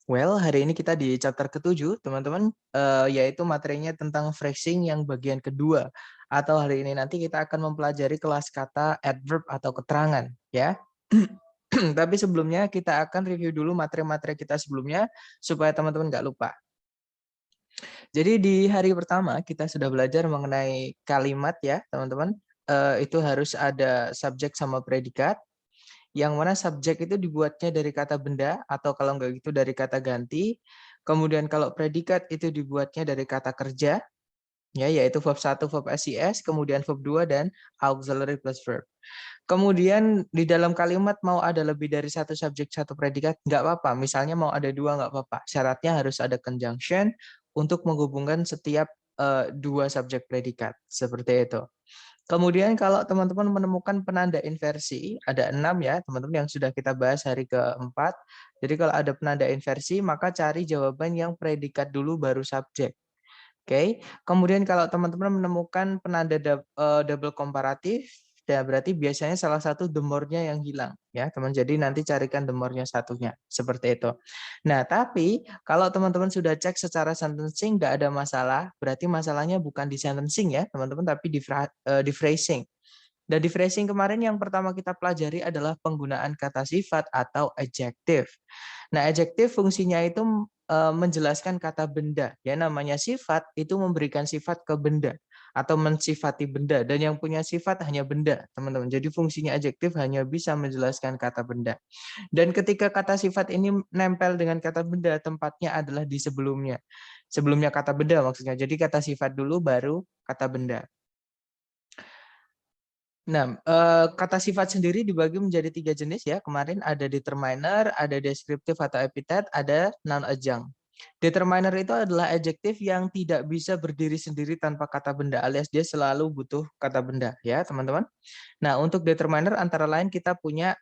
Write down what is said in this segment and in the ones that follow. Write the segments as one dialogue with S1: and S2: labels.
S1: Well, hari ini kita di chapter ke-7, teman-teman, yaitu materinya tentang phrasing yang bagian kedua. Atau hari ini nanti kita akan mempelajari kelas kata adverb atau keterangan, ya. Tapi sebelumnya kita akan review dulu materi-materi kita sebelumnya supaya teman-teman nggak lupa. Jadi di hari pertama kita sudah belajar mengenai kalimat ya, teman-teman. Itu harus ada subjek sama predikat. Yang mana subjek itu dibuatnya dari kata benda atau kalau enggak gitu dari kata ganti. Kemudian kalau predikat itu dibuatnya dari kata kerja, ya yaitu verb 1, verb SIS, kemudian verb 2 dan auxiliary plus verb. Kemudian di dalam kalimat mau ada lebih dari satu subjek, satu predikat, nggak apa-apa. Misalnya mau ada dua, nggak apa-apa. Syaratnya harus ada conjunction untuk menghubungkan setiap dua subjek predikat. Seperti itu. Kemudian kalau teman-teman menemukan penanda inversi, ada 6 ya teman-teman yang sudah kita bahas hari keempat. Jadi kalau ada penanda inversi, maka cari jawaban yang predikat dulu baru subjek. Oke. Kemudian kalau teman-teman menemukan penanda double komparatif, ya berarti biasanya salah satu the more-nya yang hilang ya teman. Jadi nanti carikan the more-nya satunya seperti itu. Nah tapi kalau teman-teman sudah cek secara sentencing nggak ada masalah, berarti masalahnya bukan di sentencing ya teman-teman, tapi di phrasing. Dan di phrasing kemarin yang pertama kita pelajari adalah penggunaan kata sifat atau adjective. Nah, adjective fungsinya itu menjelaskan kata benda. Ya, namanya sifat itu memberikan sifat ke benda atau mensifati benda, dan yang punya sifat hanya benda, teman-teman. Jadi fungsinya adjektif hanya bisa menjelaskan kata benda. Dan ketika kata sifat ini nempel dengan kata benda, tempatnya adalah di sebelumnya. Sebelumnya kata benda maksudnya. Jadi kata sifat dulu baru kata benda. Nah, kata sifat sendiri dibagi menjadi 3 jenis ya. Kemarin ada determiner, ada deskriptif atau epithet, ada noun adjunct. Determiner itu adalah adjektif yang tidak bisa berdiri sendiri tanpa kata benda, alias dia selalu butuh kata benda ya, teman-teman. Nah, untuk determiner antara lain kita punya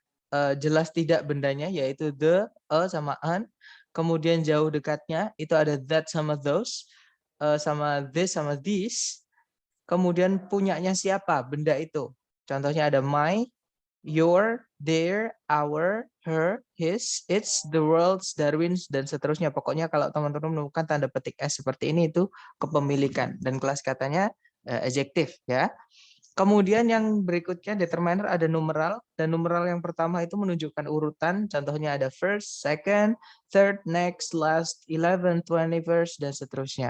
S1: jelas tidak bendanya, yaitu the, a, sama an. Kemudian jauh dekatnya itu ada that sama those, sama this sama these. Kemudian punyanya siapa benda itu. Contohnya ada my, your, their, our, her, his, its, the world's, Darwin's, dan seterusnya. Pokoknya kalau teman-teman menemukan tanda petik S seperti ini itu kepemilikan. Dan kelas katanya adjektif ya. Kemudian yang berikutnya determiner ada numeral, dan numeral yang pertama itu menunjukkan urutan. Contohnya ada first, second, third, next, last, 11, 21st, dan seterusnya.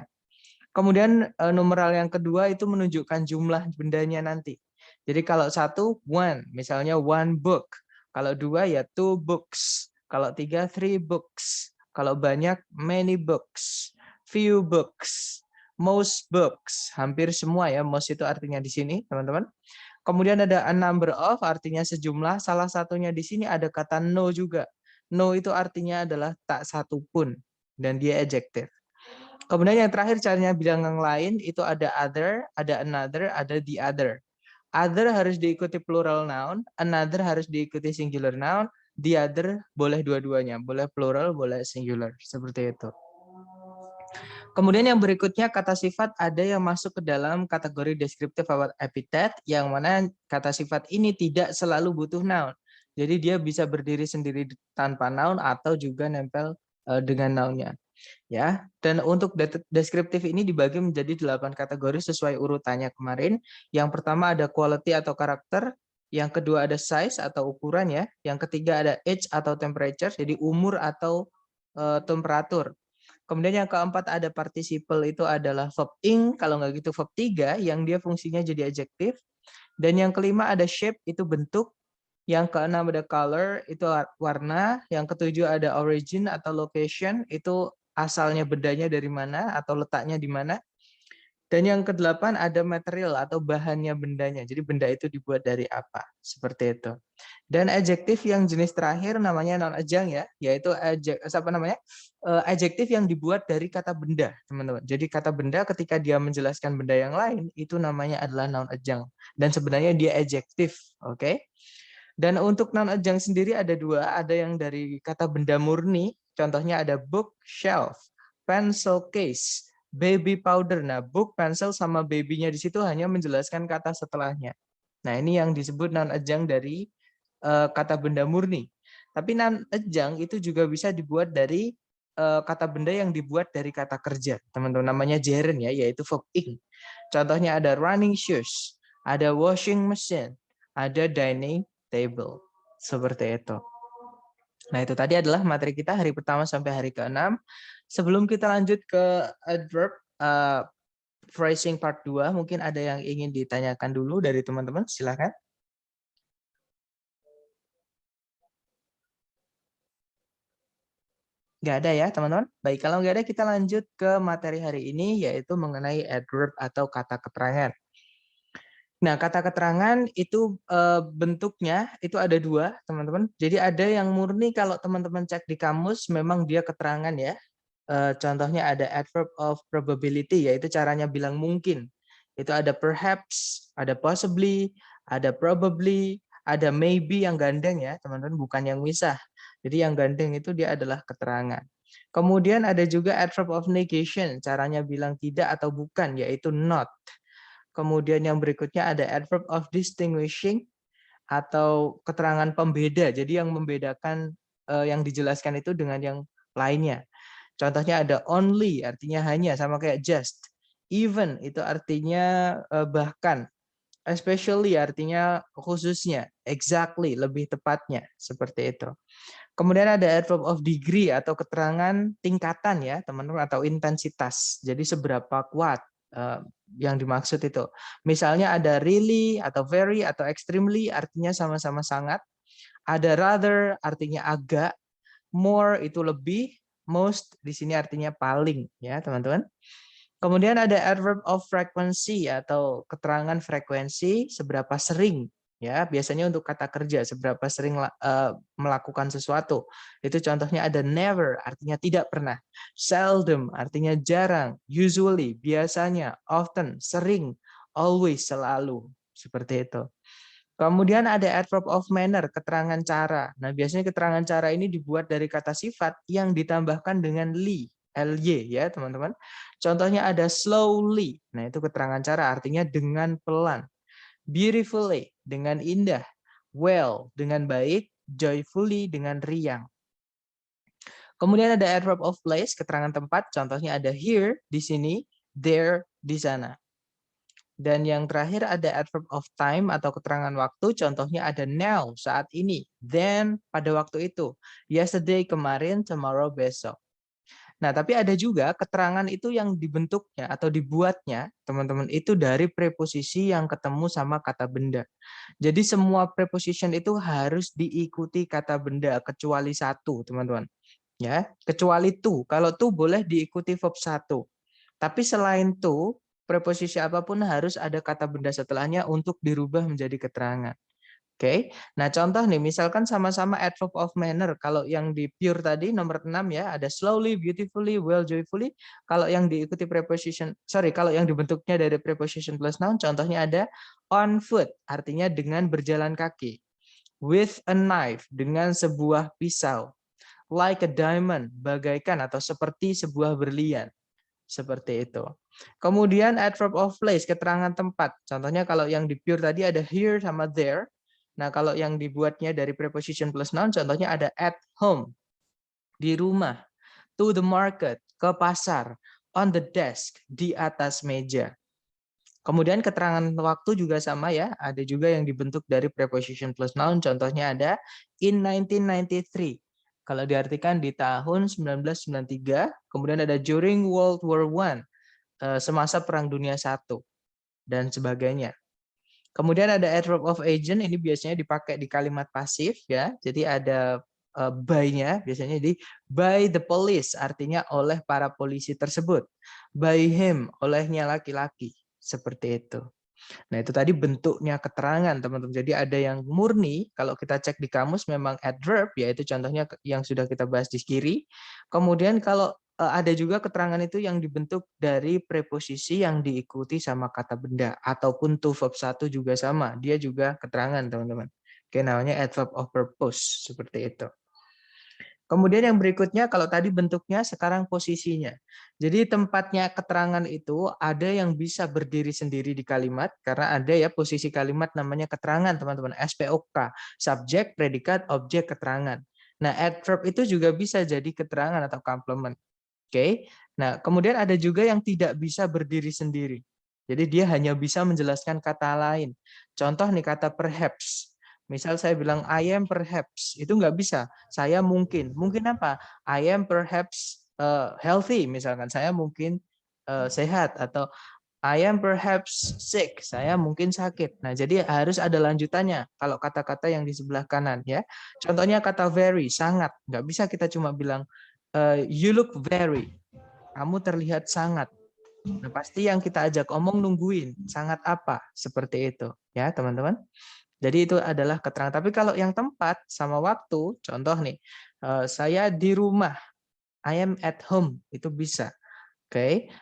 S1: Kemudian numeral yang kedua itu menunjukkan jumlah bendanya nanti. Jadi kalau satu, one, misalnya one book. Kalau dua ya two books. Kalau tiga, three books. Kalau banyak, many books. Few books. Most books. Hampir semua ya, most itu artinya di sini, teman-teman. Kemudian ada a number of, artinya sejumlah. Salah satunya di sini ada kata no juga. No itu artinya adalah tak satu pun. Dan dia adjective. Kemudian yang terakhir caranya bilang yang lain itu ada other, ada another, ada the other. Other harus diikuti plural noun, another harus diikuti singular noun, the other boleh dua-duanya, boleh plural, boleh singular, seperti itu. Kemudian yang berikutnya kata sifat ada yang masuk ke dalam kategori deskriptif atau epithet, yang mana kata sifat ini tidak selalu butuh noun. Jadi dia bisa berdiri sendiri tanpa noun atau juga nempel dengan nounnya. Ya, dan untuk deskriptif ini dibagi menjadi 8 kategori sesuai urutannya kemarin. Yang pertama ada quality atau karakter, yang kedua ada size atau ukuran ya, yang ketiga ada age atau temperature, jadi umur atau temperatur. Kemudian yang keempat ada participle, itu adalah verb ing, kalau nggak gitu verb 3 yang dia fungsinya jadi adjektif. Dan yang kelima ada shape, itu bentuk. Yang keenam ada color, itu warna. Yang ketujuh ada origin atau location, itu asalnya bendanya dari mana atau letaknya di mana. Dan yang kedelapan ada material atau bahannya bendanya. Jadi benda itu dibuat dari apa, seperti itu. Dan adjektif yang jenis terakhir namanya noun adjunct ya, yaitu adjektif yang dibuat dari kata benda, teman-teman. Jadi kata benda ketika dia menjelaskan benda yang lain itu namanya adalah noun adjunct. Dan sebenarnya dia adjektif, oke? Dan untuk noun adjunct sendiri ada dua, ada yang dari kata benda murni, contohnya ada book, shelf, pencil case, baby powder. Nah, book, pencil sama baby-nya di situ hanya menjelaskan kata setelahnya. Nah, ini yang disebut noun adjunct dari kata benda murni. Tapi noun adjunct itu juga bisa dibuat dari kata benda yang dibuat dari kata kerja, teman-teman. Namanya gerund ya, yaitu verb ing. Contohnya ada running shoes, ada washing machine, ada dining table. Seperti itu. Nah, itu tadi adalah materi kita hari pertama sampai hari ke-6. Sebelum kita lanjut ke adverb phrasing part 2, mungkin ada yang ingin ditanyakan dulu dari teman-teman, silakan. Nggak ada ya, teman-teman? Baik, kalau nggak ada, kita lanjut ke materi hari ini, yaitu mengenai adverb atau kata keterangan. Nah, kata keterangan itu bentuknya itu ada dua, teman-teman. Jadi ada yang murni kalau teman-teman cek di kamus, memang dia keterangan ya. Contohnya ada adverb of probability, yaitu caranya bilang mungkin. Itu ada perhaps, ada possibly, ada probably, ada maybe yang gandeng ya, teman-teman, bukan yang misah. Jadi yang gandeng itu dia adalah keterangan. Kemudian ada juga adverb of negation, caranya bilang tidak atau bukan, yaitu not. Kemudian yang berikutnya ada adverb of distinguishing atau keterangan pembeda. Jadi yang membedakan yang dijelaskan itu dengan yang lainnya. Contohnya ada only, artinya hanya, sama kayak just. Even itu artinya bahkan. Especially artinya khususnya. Exactly, lebih tepatnya. Seperti itu. Kemudian ada adverb of degree atau keterangan tingkatan ya, teman-teman, atau intensitas. Jadi seberapa kuat yang dimaksud itu. Misalnya ada really atau very atau extremely, artinya sama-sama sangat. Ada rather, artinya agak. More itu lebih. Most di sini artinya paling ya, teman-teman. Kemudian ada adverb of frequency atau keterangan frekuensi, seberapa sering ya, biasanya untuk kata kerja, seberapa sering melakukan sesuatu. Itu contohnya ada never, artinya tidak pernah. Seldom, artinya jarang. Usually, biasanya. Often, sering. Always, selalu. Seperti itu. Kemudian ada adverb of manner, keterangan cara. Nah, biasanya keterangan cara ini dibuat dari kata sifat yang ditambahkan dengan ly ya, teman-teman. Contohnya ada slowly. Nah, itu keterangan cara, artinya dengan pelan. Beautifully, dengan indah. Well, dengan baik. Joyfully, dengan riang. Kemudian ada adverb of place, keterangan tempat. Contohnya ada here, di sini. There, di sana. Dan yang terakhir ada adverb of time atau keterangan waktu. Contohnya ada now, saat ini. Then, pada waktu itu. Yesterday, kemarin. Tomorrow, besok. Nah, tapi ada juga keterangan itu yang dibentuknya atau dibuatnya, teman-teman, itu dari preposisi yang ketemu sama kata benda. Jadi semua preposition itu harus diikuti kata benda, kecuali satu, teman-teman. Ya, kecuali to. Kalau to boleh diikuti verb satu. Tapi selain to, preposisi apapun harus ada kata benda setelahnya untuk dirubah menjadi keterangan. Oke, nah contoh nih, misalkan sama-sama adverb of manner. Kalau yang di pure tadi nomor 6 ya, ada slowly, beautifully, well, joyfully. Kalau yang diikuti preposition, kalau yang dibentuknya dari preposition plus noun, contohnya ada on foot, artinya dengan berjalan kaki. With a knife, dengan sebuah pisau. Like a diamond, bagaikan atau seperti sebuah berlian. Seperti itu. Kemudian adverb of place, keterangan tempat. Contohnya kalau yang di pure tadi ada here sama there. Nah, kalau yang dibuatnya dari preposition plus noun, contohnya ada at home, di rumah, to the market, ke pasar, on the desk, di atas meja. Kemudian keterangan waktu juga sama ya, ada juga yang dibentuk dari preposition plus noun, contohnya ada in 1993. Kalau diartikan di tahun 1993, kemudian ada during World War I, semasa Perang Dunia I, dan sebagainya. Kemudian ada adverb of agent, ini biasanya dipakai di kalimat pasif ya. Jadi ada by-nya, biasanya di by the police, artinya oleh para polisi tersebut. By him, olehnya laki-laki. Seperti itu. Nah, itu tadi bentuknya keterangan, teman-teman. Jadi ada yang murni, kalau kita cek di kamus memang adverb, yaitu contohnya yang sudah kita bahas di kiri. Kemudian kalau ada juga keterangan itu yang dibentuk dari preposisi yang diikuti sama kata benda, ataupun to verb satu juga sama, dia juga keterangan, teman-teman. Oke, namanya adverb of purpose, seperti itu. Kemudian yang berikutnya, kalau tadi bentuknya, sekarang posisinya. Jadi tempatnya keterangan itu ada yang bisa berdiri sendiri di kalimat, karena ada ya posisi kalimat namanya keterangan, teman-teman. SPOK, subjek, predikat, objek, keterangan. Nah, adverb itu juga bisa jadi keterangan atau complement. Oke. Nah, kemudian ada juga yang tidak bisa berdiri sendiri. Jadi dia hanya bisa menjelaskan kata lain. Contoh nih kata perhaps. Misal saya bilang I am perhaps, itu nggak bisa. Saya mungkin. Mungkin apa? I am perhaps healthy, misalkan saya mungkin sehat, atau I am perhaps sick, saya mungkin sakit. Nah, jadi harus ada lanjutannya kalau kata-kata yang di sebelah kanan ya. Contohnya kata very, sangat. Nggak bisa kita cuma bilang you look very, kamu terlihat sangat. Nah, pasti yang kita ajak omong nungguin, sangat apa? Seperti itu ya, teman-teman. Jadi itu adalah keterangan. Tapi kalau yang tempat sama waktu, contoh nih, saya di rumah, I am at home, itu bisa. Oke.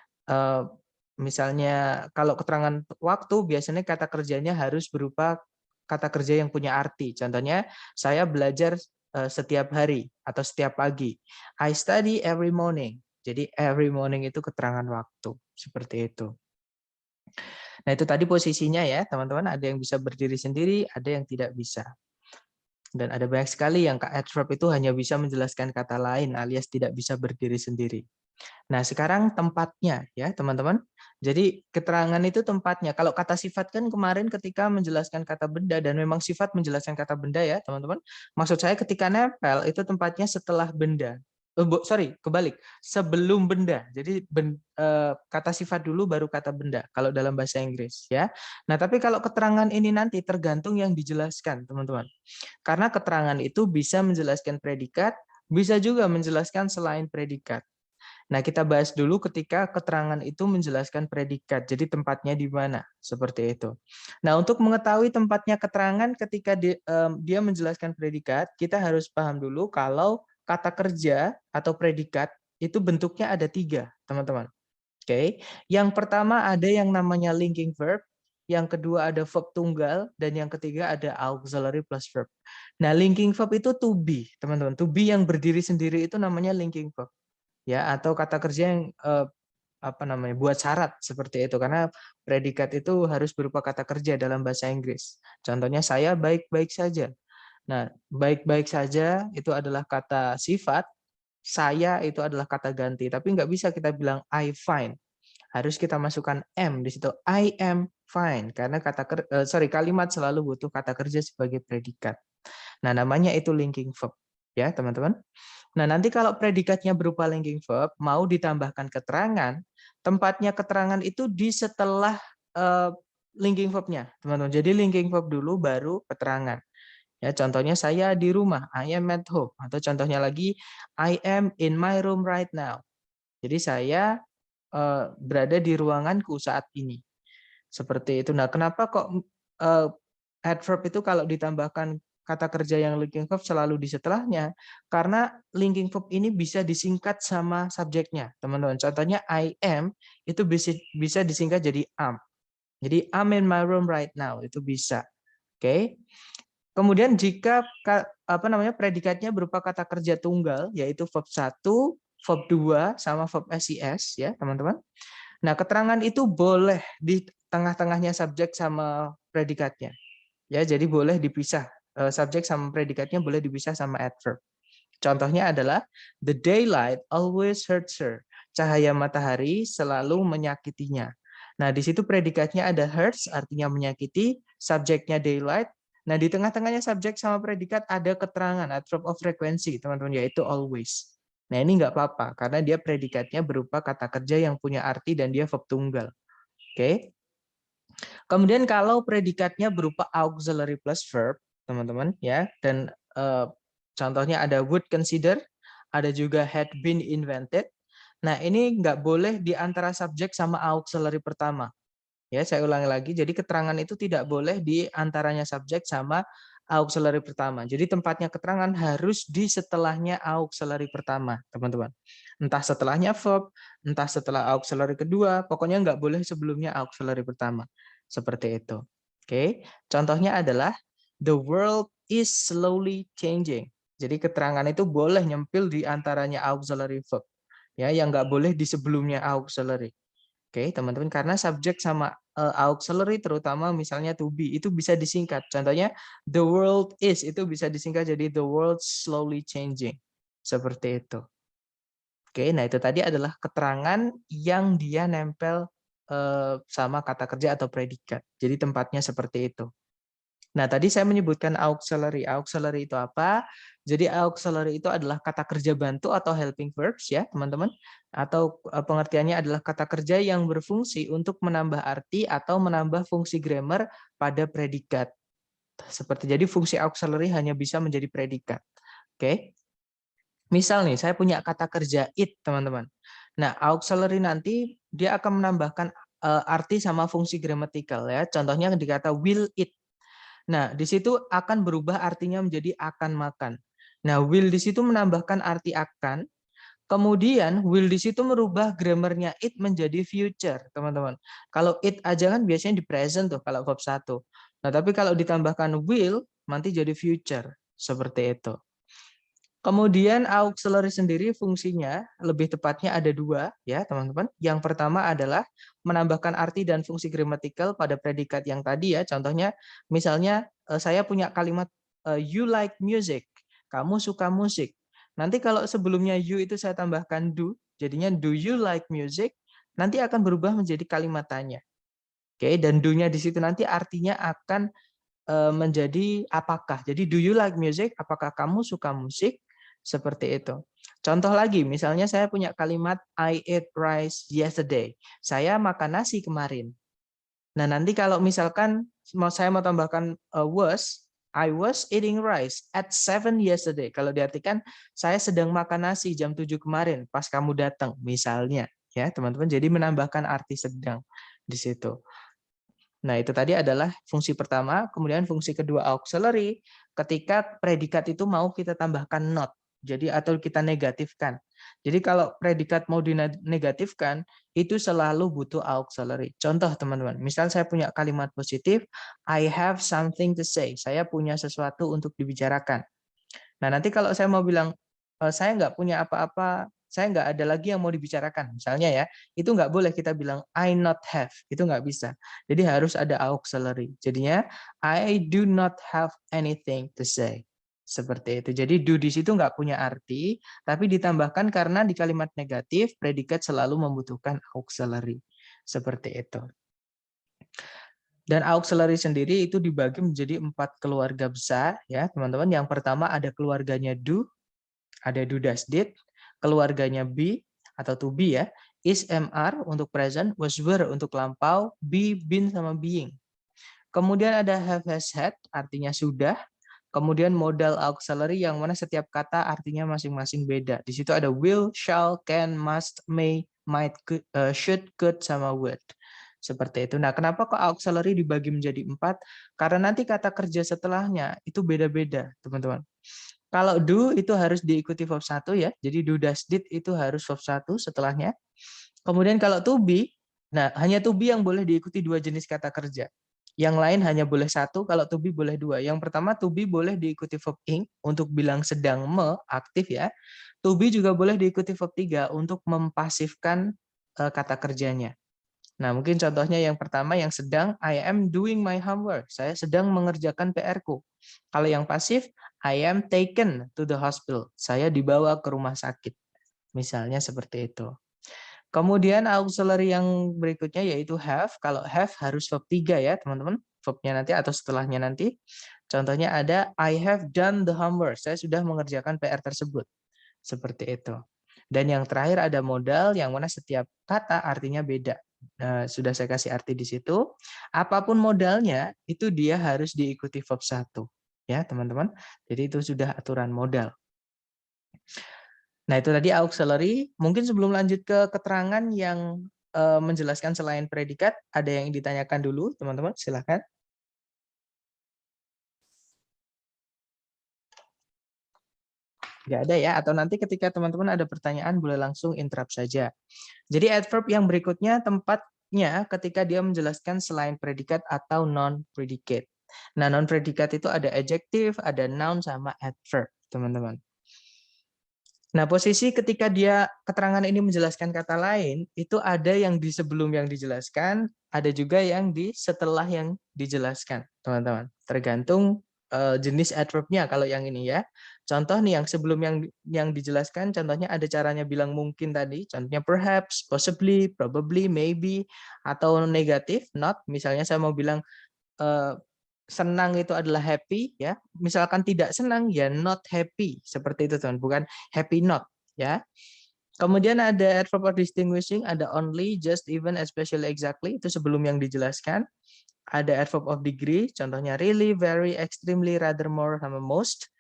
S1: Misalnya kalau keterangan waktu biasanya kata kerjanya harus berupa kata kerja yang punya arti. Contohnya saya belajar setiap hari atau setiap pagi. I study every morning. Jadi every morning itu keterangan waktu. Seperti itu. Nah, itu tadi posisinya ya, teman-teman. Ada yang bisa berdiri sendiri, ada yang tidak bisa. Dan ada banyak sekali yang adverb itu hanya bisa menjelaskan kata lain alias tidak bisa berdiri sendiri. Nah, sekarang tempatnya ya, teman-teman. Jadi keterangan itu tempatnya. Kalau kata sifat kan kemarin ketika menjelaskan kata benda, dan memang sifat menjelaskan kata benda ya, teman-teman. Maksud saya ketika nempel itu tempatnya setelah benda. Sorry, kebalik. Sebelum benda. Jadi kata sifat dulu baru kata benda kalau dalam bahasa Inggris ya. Nah, tapi kalau keterangan ini nanti tergantung yang dijelaskan, teman-teman. Karena keterangan itu bisa menjelaskan predikat, bisa juga menjelaskan selain predikat. Nah, kita bahas dulu ketika keterangan itu menjelaskan predikat. Jadi tempatnya di mana? Seperti itu. Nah, untuk mengetahui tempatnya keterangan ketika dia menjelaskan predikat, kita harus paham dulu kalau kata kerja atau predikat itu bentuknya ada 3, teman-teman. Oke. Yang pertama ada yang namanya linking verb, yang kedua ada verb tunggal, dan yang ketiga ada auxiliary plus verb. Nah, linking verb itu to be, teman-teman. To be yang berdiri sendiri itu namanya linking verb. Ya, atau kata kerja yang buat syarat seperti itu, karena predikat itu harus berupa kata kerja dalam bahasa Inggris. Contohnya saya baik-baik saja. Nah, baik-baik saja itu adalah kata sifat, saya itu adalah kata ganti, tapi nggak bisa kita bilang I fine. Harus kita masukkan am di situ. I am fine, karena kalimat selalu butuh kata kerja sebagai predikat. Nah, namanya itu linking verb ya, teman-teman. Nah, nanti kalau predikatnya berupa linking verb, mau ditambahkan keterangan, tempatnya keterangan itu di setelah linking verbnya, teman-teman. Jadi linking verb dulu, baru keterangan. Ya, contohnya saya di rumah, I am at home. Atau contohnya lagi, I am in my room right now. Jadi saya berada di ruanganku saat ini. Seperti itu. Nah, kenapa kok adverb itu kalau ditambahkan kata kerja yang linking verb selalu di setelahnya? Karena linking verb ini bisa disingkat sama subjeknya, teman-teman. Contohnya I am itu bisa disingkat jadi am. Jadi I'm in my room right now itu bisa. Oke. Kemudian jika predikatnya berupa kata kerja tunggal yaitu verb 1, verb 2 sama verb SIS ya, teman-teman. Nah, keterangan itu boleh di tengah-tengahnya subjek sama predikatnya. Ya, jadi boleh dipisah. Subjek sama predikatnya boleh dipisah sama adverb. Contohnya adalah the daylight always hurts her. Cahaya matahari selalu menyakitinya. Nah, di situ predikatnya ada hurts, artinya menyakiti, subjeknya daylight. Nah, di tengah-tengahnya subjek sama predikat ada keterangan adverb of frequency, teman-teman, yaitu always. Nah, ini nggak apa-apa, karena dia predikatnya berupa kata kerja yang punya arti dan dia verb tunggal. Oke. Kemudian kalau predikatnya berupa auxiliary plus verb, teman-teman, ya, dan contohnya ada would consider, ada juga had been invented. Nah, ini nggak boleh di antara subjek sama auxiliary pertama. Ya, saya ulangi lagi. Jadi keterangan itu tidak boleh di antaranya subjek sama auxiliary pertama. Jadi tempatnya keterangan harus di setelahnya auxiliary pertama, teman-teman. Entah setelahnya verb, entah setelah auxiliary kedua, pokoknya nggak boleh sebelumnya auxiliary pertama. Seperti itu. Oke, contohnya adalah the world is slowly changing. Jadi keterangan itu boleh nyempil di antaranya auxiliary verb. Ya, yang nggak boleh di sebelumnya auxiliary. Oke, teman-teman, karena subjek sama auxiliary terutama misalnya to be itu bisa disingkat. Contohnya the world is itu bisa disingkat jadi the world slowly changing. Seperti itu. Oke, nah itu tadi adalah keterangan yang dia nempel sama kata kerja atau predikat. Jadi tempatnya seperti itu. Nah, tadi saya menyebutkan auxiliary. Auxiliary itu apa? Jadi auxiliary itu adalah kata kerja bantu atau helping verbs ya, teman-teman. Atau pengertiannya adalah kata kerja yang berfungsi untuk menambah arti atau menambah fungsi grammar pada predikat. Seperti jadi fungsi auxiliary hanya bisa menjadi predikat. Oke. Misal nih, saya punya kata kerja it, teman-teman. Nah, auxiliary nanti dia akan menambahkan arti sama fungsi gramatikal ya. Contohnya dikata will eat. Nah, di situ akan berubah artinya menjadi akan makan. Nah, will di situ menambahkan arti akan, kemudian will di situ merubah grammarnya it menjadi future, teman-teman. Kalau it aja kan biasanya di present tuh kalau verb 1. Nah, tapi kalau ditambahkan will nanti jadi future, seperti itu. Kemudian auxiliary sendiri fungsinya lebih tepatnya ada dua ya teman-teman. Yang pertama adalah menambahkan arti dan fungsi gramatikal pada predikat yang tadi ya. Contohnya misalnya saya punya kalimat you like music, kamu suka musik. Nanti kalau sebelumnya you itu saya tambahkan do, jadinya do you like music, nanti akan berubah menjadi kalimat tanya. Oke, dan do-nya di situ nanti artinya akan menjadi apakah. Jadi do you like music? Apakah kamu suka musik? Seperti itu. Contoh lagi, misalnya saya punya kalimat I ate rice yesterday. Saya makan nasi kemarin. Nah, nanti kalau misalkan saya mau tambahkan I was eating rice at 7 yesterday. Kalau diartikan saya sedang makan nasi jam 7 kemarin pas kamu datang misalnya ya, teman-teman. Jadi menambahkan arti sedang di situ. Nah, itu tadi adalah fungsi pertama, kemudian fungsi kedua auxiliary ketika predikat itu mau kita tambahkan not. Jadi atau kita negatifkan. Jadi kalau predikat mau dinegatifkan itu selalu butuh auxiliary. Contoh teman-teman, misal saya punya kalimat positif, I have something to say. Saya punya sesuatu untuk dibicarakan. Nah, nanti kalau saya mau bilang saya nggak punya apa-apa, saya nggak ada lagi yang mau dibicarakan, misalnya ya, itu nggak boleh kita bilang I not have, itu nggak bisa. Jadi harus ada auxiliary. Jadinya I do not have anything to say. Seperti itu. Jadi do di situ nggak punya arti, tapi ditambahkan karena di kalimat negatif predikat selalu membutuhkan auxiliary. Seperti itu. Dan auxiliary sendiri itu dibagi menjadi 4 keluarga besar ya teman-teman. Yang pertama ada keluarganya do, ada do does did, keluarganya be atau to be ya, is mr untuk present, was were untuk lampau, be been sama being. Kemudian ada have has had artinya sudah, kemudian modal auxiliary yang mana setiap kata artinya masing-masing beda. Di situ ada will, shall, can, must, may, might, could, should, could sama would. Seperti itu. Nah, kenapa kok auxiliary dibagi menjadi 4? Karena nanti kata kerja setelahnya itu beda-beda, teman-teman. Kalau do itu harus diikuti verb 1 ya. Jadi do does did itu harus verb 1 setelahnya. Kemudian kalau to be, nah hanya to be yang boleh diikuti 2 jenis kata kerja. Yang lain hanya boleh 1, kalau to be boleh 2. Yang pertama to be boleh diikuti verb ing untuk bilang sedang aktif ya. To be juga boleh diikuti verb 3 untuk mempasifkan kata kerjanya. Nah, mungkin contohnya yang pertama yang sedang, I am doing my homework. Saya sedang mengerjakan PR-ku. Kalau yang pasif, I am taken to the hospital. Saya dibawa ke rumah sakit. Misalnya seperti itu. Kemudian auxiliary yang berikutnya yaitu have. Kalau have harus verb 3 ya, teman-teman. Verbnya nanti atau setelahnya nanti. Contohnya ada I have done the homework. Saya sudah mengerjakan PR tersebut. Seperti itu. Dan yang terakhir ada modal yang mana setiap kata artinya beda. Nah, sudah saya kasih arti di situ. Apapun modalnya, itu dia harus diikuti verb 1. Ya, teman-teman. Jadi itu sudah aturan modal. Nah, itu tadi auxiliary. Mungkin sebelum lanjut ke keterangan yang menjelaskan selain predikat, ada yang ditanyakan dulu, teman-teman. Silakan. Nggak ada ya, atau nanti ketika teman-teman ada pertanyaan boleh langsung interrupt saja. Jadi adverb yang berikutnya tempatnya ketika dia menjelaskan selain predikat atau non-predikat. Nah, non-predikat itu ada adjective, ada noun, sama adverb, teman-teman. Nah, posisi ketika dia keterangan ini menjelaskan kata lain, itu ada yang di sebelum yang dijelaskan, ada juga yang di setelah yang dijelaskan, teman-teman. Tergantung jenis adverb-nya kalau yang ini ya. Contoh nih yang sebelum yang dijelaskan, contohnya ada caranya bilang mungkin tadi, contohnya perhaps, possibly, probably, maybe, atau negatif, not. Misalnya saya mau bilang senang itu adalah happy ya. Misalkan tidak senang ya not happy seperti itu teman, bukan happy not ya. Kemudian ada adverb of distinguishing, ada only, just, even, especially, exactly itu sebelum yang dijelaskan. Ada adverb of degree, contohnya really, very, extremely, rather, more, sama most.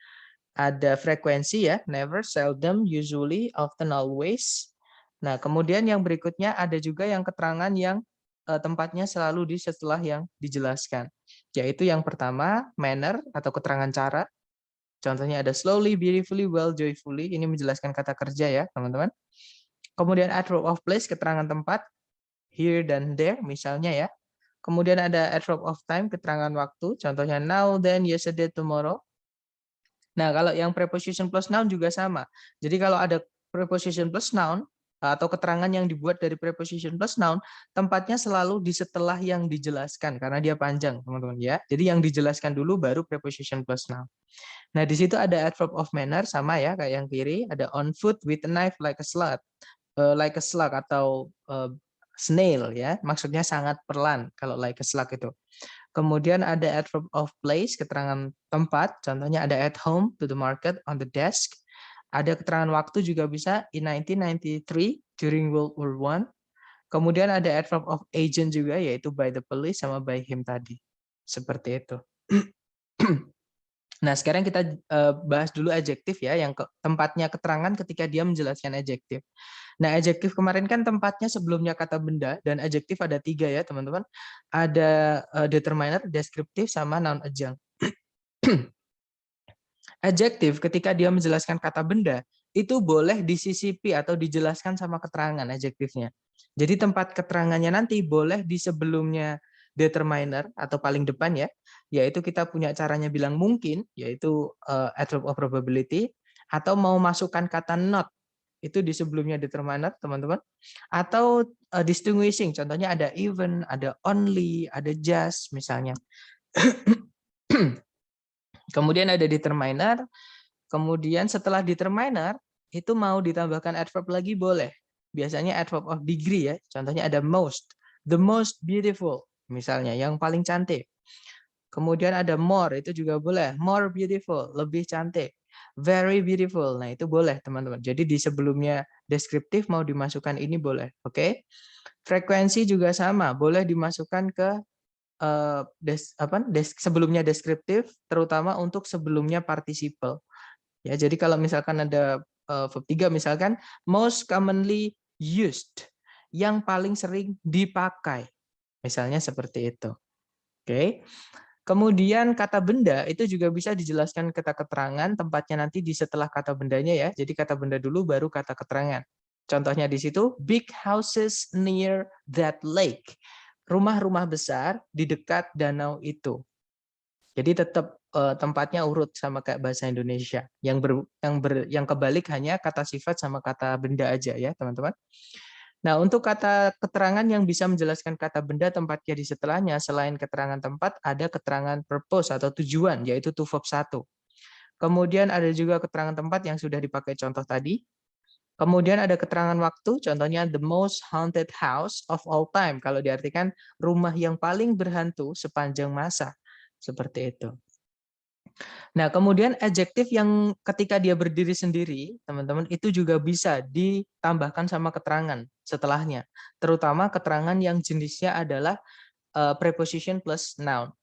S1: Ada frekuensi ya, never, seldom, usually, often, always. Nah, kemudian yang berikutnya ada juga yang keterangan yang tempatnya selalu di setelah yang dijelaskan. Yaitu yang pertama, manner atau keterangan cara. Contohnya ada slowly, beautifully, well, joyfully. Ini menjelaskan kata kerja ya, teman-teman. Kemudian adverb of place, keterangan tempat, here dan there misalnya ya. Kemudian ada adverb of time, keterangan waktu. Contohnya now, then, yesterday, tomorrow. Nah, kalau yang preposition plus noun juga sama. Jadi kalau ada preposition plus noun atau keterangan yang dibuat dari preposition plus noun, tempatnya selalu di setelah yang dijelaskan karena dia panjang, teman-teman ya. Jadi yang dijelaskan dulu baru preposition plus noun. Nah, di situ ada adverb of manner sama ya kayak yang kiri, ada on foot with a knife like a slug. Like a slug atau snail ya. Maksudnya sangat pelan kalau like a slug itu. Kemudian ada adverb of place, keterangan tempat. Contohnya ada at home, to the market, on the desk. Ada keterangan waktu juga bisa in 1993 during World War I. Kemudian ada adverb of agent juga yaitu by the police sama by him tadi. Seperti itu. Nah, sekarang kita bahas dulu adjektif ya, yang tempatnya keterangan ketika dia menjelaskan adjektif. Nah, adjektif kemarin kan tempatnya sebelumnya kata benda, dan adjektif ada 3 ya, teman-teman. Ada determiner, deskriptif, sama noun adjunct. Adjektif ketika dia menjelaskan kata benda, itu boleh disisipi atau dijelaskan sama keterangan adjektifnya. Jadi tempat keterangannya nanti boleh di sebelumnya determiner atau paling depan ya, yaitu kita punya caranya bilang mungkin, yaitu adverb of probability, atau mau masukkan kata not, itu di sebelumnya determiner, teman-teman. Atau distinguishing, contohnya ada even, ada only, ada just, misalnya. Kemudian ada determiner, kemudian setelah determiner, itu mau ditambahkan adverb lagi boleh. Biasanya adverb of degree ya, contohnya ada most, the most beautiful, misalnya, yang paling cantik. Kemudian ada more, itu juga boleh, more beautiful, lebih cantik. Very beautiful, nah itu boleh teman-teman. Jadi di sebelumnya deskriptif mau dimasukkan ini boleh, oke? Frekuensi juga sama, boleh dimasukkan ke sebelumnya deskriptif, terutama untuk sebelumnya participle. Ya, jadi kalau misalkan ada verb 3 misalkan most commonly used, yang paling sering dipakai. Misalnya seperti itu. Oke. Kemudian kata benda itu juga bisa dijelaskan kata keterangan, tempatnya nanti di setelah kata bendanya ya. Jadi kata benda dulu baru kata keterangan. Contohnya di situ big houses near that lake. Rumah-rumah besar di dekat danau itu. Jadi tetap tempatnya urut sama kayak bahasa Indonesia. Yang kebalik hanya kata sifat sama kata benda aja ya, teman-teman. Nah, untuk kata keterangan yang bisa menjelaskan kata benda tempatnya di setelahnya, selain keterangan tempat, ada keterangan purpose atau tujuan, yaitu to verb 1. Kemudian ada juga keterangan tempat yang sudah dipakai contoh tadi. Kemudian ada keterangan waktu, contohnya the most haunted house of all time. Kalau diartikan rumah yang paling berhantu sepanjang masa. Seperti itu. Nah, kemudian adjektif yang ketika dia berdiri sendiri, teman-teman, itu juga bisa ditambahkan sama keterangan setelahnya. Terutama keterangan yang jenisnya adalah preposition plus noun.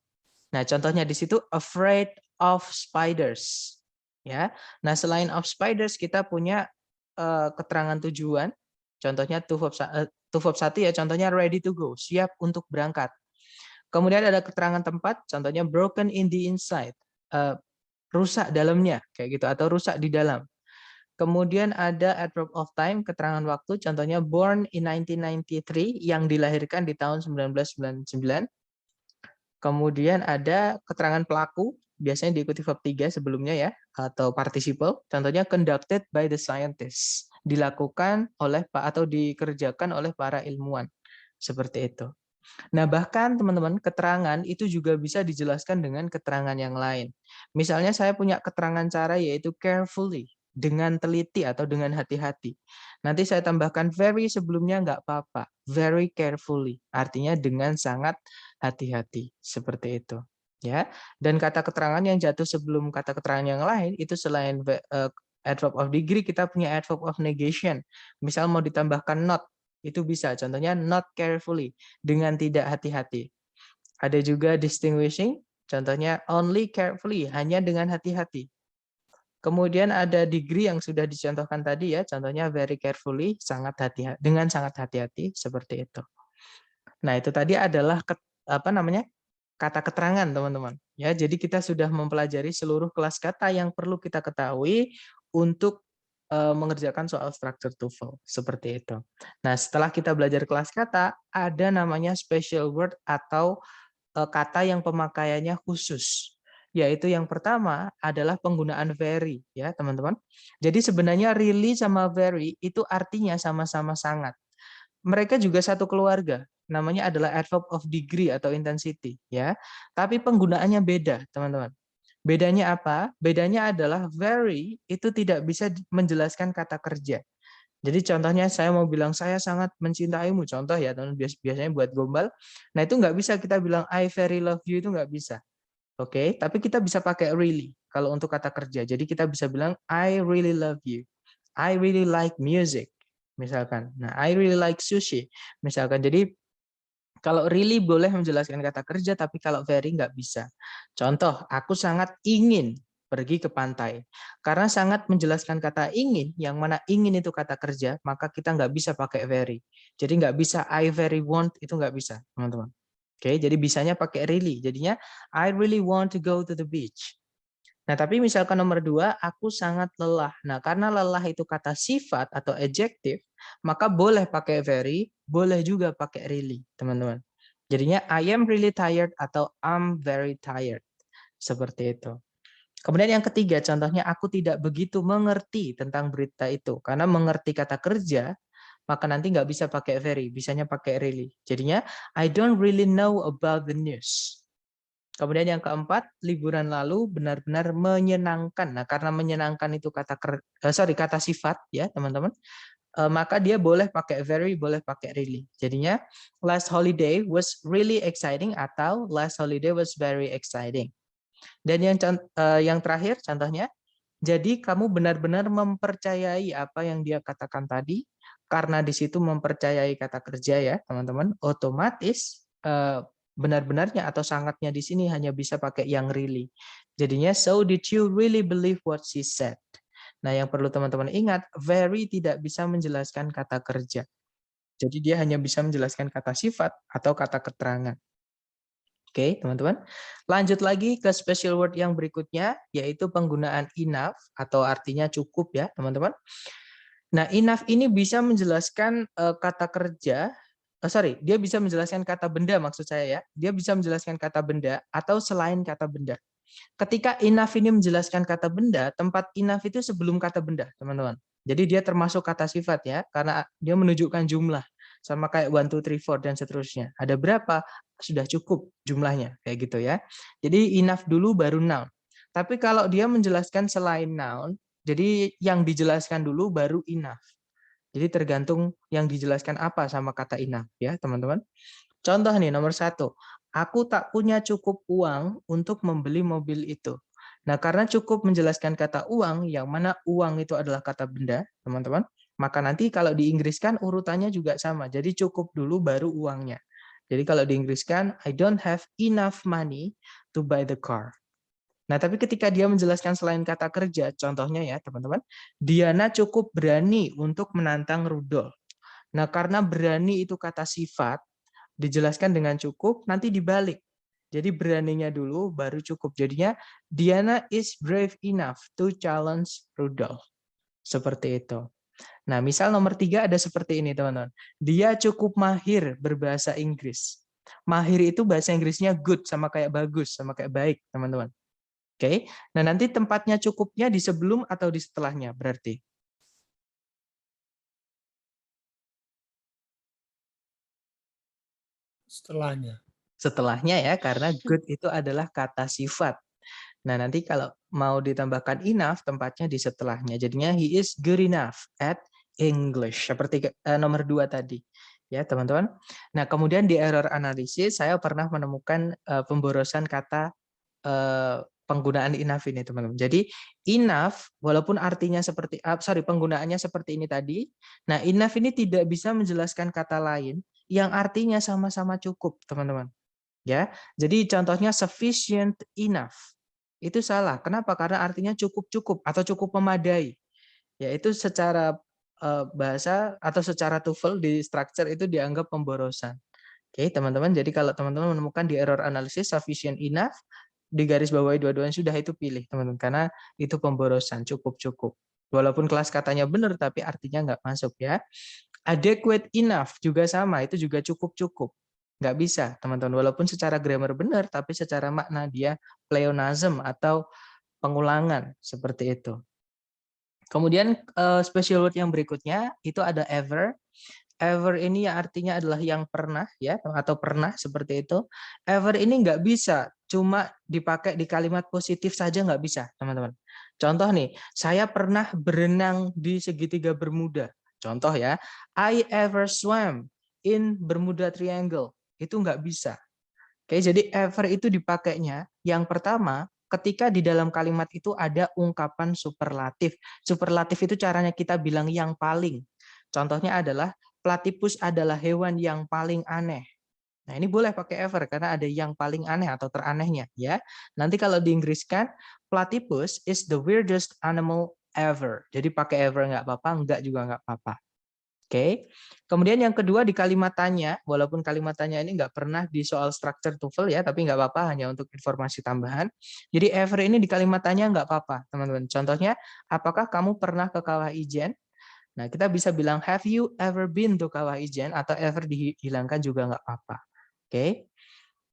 S1: Nah, contohnya di situ afraid of spiders. Ya. Nah, selain of spiders kita punya keterangan tujuan. Contohnya to verb 1 ya, contohnya ready to go, siap untuk berangkat. Kemudian ada keterangan tempat, contohnya broken in the inside, rusak dalamnya, kayak gitu, atau rusak di dalam. Kemudian ada adverb of time, keterangan waktu, contohnya born in 1993, yang dilahirkan di tahun 1999. Kemudian ada keterangan pelaku, biasanya diikuti verb 3 sebelumnya ya, atau participle. Contohnya conducted by the scientists, dilakukan oleh atau dikerjakan oleh para ilmuwan. Seperti itu. Nah, bahkan teman-teman, keterangan itu juga bisa dijelaskan dengan keterangan yang lain. Misalnya saya punya keterangan cara yaitu carefully, dengan teliti atau dengan hati-hati. Nanti saya tambahkan very sebelumnya nggak apa-apa. Very carefully, artinya dengan sangat hati-hati. Seperti itu. Ya. Dan kata keterangan yang jatuh sebelum kata keterangan yang lain, itu selain adverb of degree, kita punya adverb of negation. Misal mau ditambahkan not, itu bisa. Contohnya not carefully, dengan tidak hati-hati. Ada juga distinguishing, contohnya only carefully, hanya dengan hati-hati. Kemudian ada degree yang sudah dicontohkan tadi ya, contohnya very carefully, sangat hati-hati, dengan sangat hati-hati, seperti itu. Nah, itu tadi adalah kata keterangan, teman-teman. Ya, jadi kita sudah mempelajari seluruh kelas kata yang perlu kita ketahui untuk mengerjakan soal structure TOEFL seperti itu. Nah, setelah kita belajar kelas kata, ada namanya special word atau kata yang pemakaiannya khusus. Yaitu yang pertama adalah penggunaan very, ya, teman-teman. Jadi sebenarnya really sama very itu artinya sama-sama sangat. Mereka juga satu keluarga. Namanya adalah adverb of degree atau intensity, ya. Tapi penggunaannya beda, teman-teman. Bedanya apa? Bedanya adalah very itu tidak bisa menjelaskan kata kerja. Jadi contohnya saya mau bilang saya sangat mencintaimu, contoh ya, teman, biasanya buat gombal. Nah itu nggak bisa kita bilang I very love you, itu nggak bisa. Oke, tapi kita bisa pakai really kalau untuk kata kerja. Jadi kita bisa bilang I really love you. I really like music, misalkan. Nah, I really like sushi, misalkan. Jadi kalau really boleh menjelaskan kata kerja, tapi kalau very nggak bisa. Contoh, aku sangat ingin pergi ke pantai. Karena sangat menjelaskan kata ingin, yang mana ingin itu kata kerja, maka kita nggak bisa pakai very. Jadi nggak bisa I very want, itu nggak bisa, teman-teman. Oke, jadi bisanya pakai really. Jadinya I really want to go to the beach. Nah, tapi misalkan nomor 2, aku sangat lelah. Nah, karena lelah itu kata sifat atau adjective, maka boleh pakai very, boleh juga pakai really, teman-teman. Jadinya I am really tired atau I'm very tired. Seperti itu. Kemudian yang ketiga, contohnya aku tidak begitu mengerti tentang berita itu. Karena mengerti kata kerja, maka nanti nggak bisa pakai very, bisanya pakai really. Jadinya I don't really know about the news. Kemudian yang keempat, liburan lalu benar-benar menyenangkan. Nah, karena menyenangkan itu kata sifat ya, teman-teman. Maka dia boleh pakai very, boleh pakai really. Jadinya last holiday was really exciting atau last holiday was very exciting. Dan yang terakhir contohnya, jadi kamu benar-benar mempercayai apa yang dia katakan tadi, karena di situ mempercayai kata kerja ya, teman-teman, otomatis benar-benarnya atau sangatnya di sini hanya bisa pakai yang really. Jadinya, so did you really believe what she said? Nah, yang perlu teman-teman ingat, very tidak bisa menjelaskan kata kerja. Jadi dia hanya bisa menjelaskan kata sifat atau kata keterangan. Oke, teman-teman. Lanjut lagi ke special word yang berikutnya, yaitu penggunaan enough atau artinya cukup ya, teman-teman. Nah, enough ini bisa menjelaskan kata kerja, dia bisa menjelaskan kata benda maksud saya ya. Dia bisa menjelaskan kata benda atau selain kata benda. Ketika enough ini menjelaskan kata benda, tempat enough itu sebelum kata benda, teman-teman. Jadi dia termasuk kata sifat ya, karena dia menunjukkan jumlah. Sama kayak 1, 2, 3, 4, dan seterusnya. Ada berapa? Sudah cukup jumlahnya, kayak gitu ya. Jadi enough dulu baru noun. Tapi kalau dia menjelaskan selain noun, jadi yang dijelaskan dulu baru enough. Jadi tergantung yang dijelaskan apa sama kata enough ya, teman-teman. Contoh nih, nomor 1. Aku tak punya cukup uang untuk membeli mobil itu. Nah, karena cukup menjelaskan kata uang, yang mana uang itu adalah kata benda, teman-teman, maka nanti kalau diinggriskan urutannya juga sama. Jadi cukup dulu baru uangnya. Jadi kalau diinggriskan, I don't have enough money to buy the car. Nah, tapi ketika dia menjelaskan selain kata kerja, contohnya ya, teman-teman, Diana cukup berani untuk menantang Rudolf. Nah, karena berani itu kata sifat, dijelaskan dengan cukup, nanti dibalik. Jadi beraninya dulu, baru cukup. Jadinya, Diana is brave enough to challenge Rudolf. Seperti itu. Nah, misal nomor 3 ada seperti ini, teman-teman. Dia cukup mahir berbahasa Inggris. Mahir itu bahasa Inggrisnya good, sama kayak bagus, sama kayak baik, teman-teman. Oke. Nah, nanti tempatnya cukupnya di sebelum atau di setelahnya berarti?
S2: Setelahnya.
S1: Setelahnya ya, karena good itu adalah kata sifat. Nah, nanti kalau mau ditambahkan enough, tempatnya di setelahnya. Jadinya he is good enough at English. Seperti nomor 2 tadi. Ya, teman-teman. Nah, kemudian di error analisis, saya pernah menemukan pemborosan kata penggunaan enough ini, teman-teman. Jadi, enough, walaupun artinya seperti, penggunaannya seperti ini tadi, nah, enough ini tidak bisa menjelaskan kata lain yang artinya sama-sama cukup, teman-teman. Ya, jadi contohnya sufficient enough itu salah. Kenapa? Karena artinya cukup-cukup atau cukup memadai. Yaitu secara bahasa atau secara TOEFL di structure itu dianggap pemborosan. Oke, teman-teman. Jadi kalau teman-teman menemukan di error analysis sufficient enough, di garis bawahi dua-duanya sudah itu pilih, teman-teman, karena itu pemborosan cukup-cukup. Walaupun kelas katanya benar, tapi artinya nggak masuk ya. Adequate enough juga sama, itu juga cukup-cukup. Nggak bisa, teman-teman. Walaupun secara grammar benar, tapi secara makna dia pleonasm atau pengulangan, seperti itu. Kemudian special word yang berikutnya, itu ada ever. Ever ini ya artinya adalah yang pernah, ya, atau pernah, seperti itu. Ever ini nggak bisa cuma dipakai di kalimat positif saja, nggak bisa, teman-teman. Contoh nih, saya pernah berenang di segitiga Bermuda. Contoh ya, I ever swam in Bermuda Triangle. Itu nggak bisa. Oke, jadi ever itu dipakainya yang pertama ketika di dalam kalimat itu ada ungkapan superlatif. Superlatif itu caranya kita bilang yang paling. Contohnya adalah platypus adalah hewan yang paling aneh. Nah, ini boleh pakai ever karena ada yang paling aneh atau teranehnya, ya. Nanti kalau diinggriskan, platypus is the weirdest animal ever. Jadi pakai ever nggak apa-apa, enggak juga nggak apa-apa. Oke. Kemudian yang kedua di kalimat tanya, walaupun kalimat tanya ini nggak pernah di soal structure TOEFL ya, tapi nggak apa-apa, hanya untuk informasi tambahan. Jadi ever ini di kalimat tanya nggak apa-apa, teman-teman. Contohnya, apakah kamu pernah ke Kawah Ijen? Nah, kita bisa bilang, have you ever been to Kawah Ijen? Atau ever dihilangkan juga nggak apa-apa. Oke.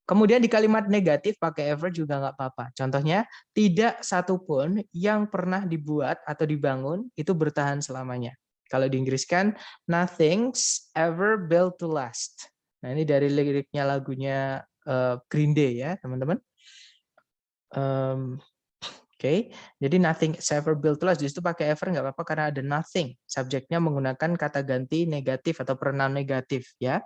S1: Kemudian di kalimat negatif pakai ever juga nggak apa-apa. Contohnya, tidak satupun yang pernah dibuat atau dibangun itu bertahan selamanya. Kalau diinggriskan, nothing's ever built to last. Nah, ini dari liriknya lagunya Green Day ya, teman-teman. Oke, jadi nothing is ever built to last. Justru pakai ever nggak apa-apa karena ada nothing. Subjeknya menggunakan kata ganti negatif atau pronoun negatif ya.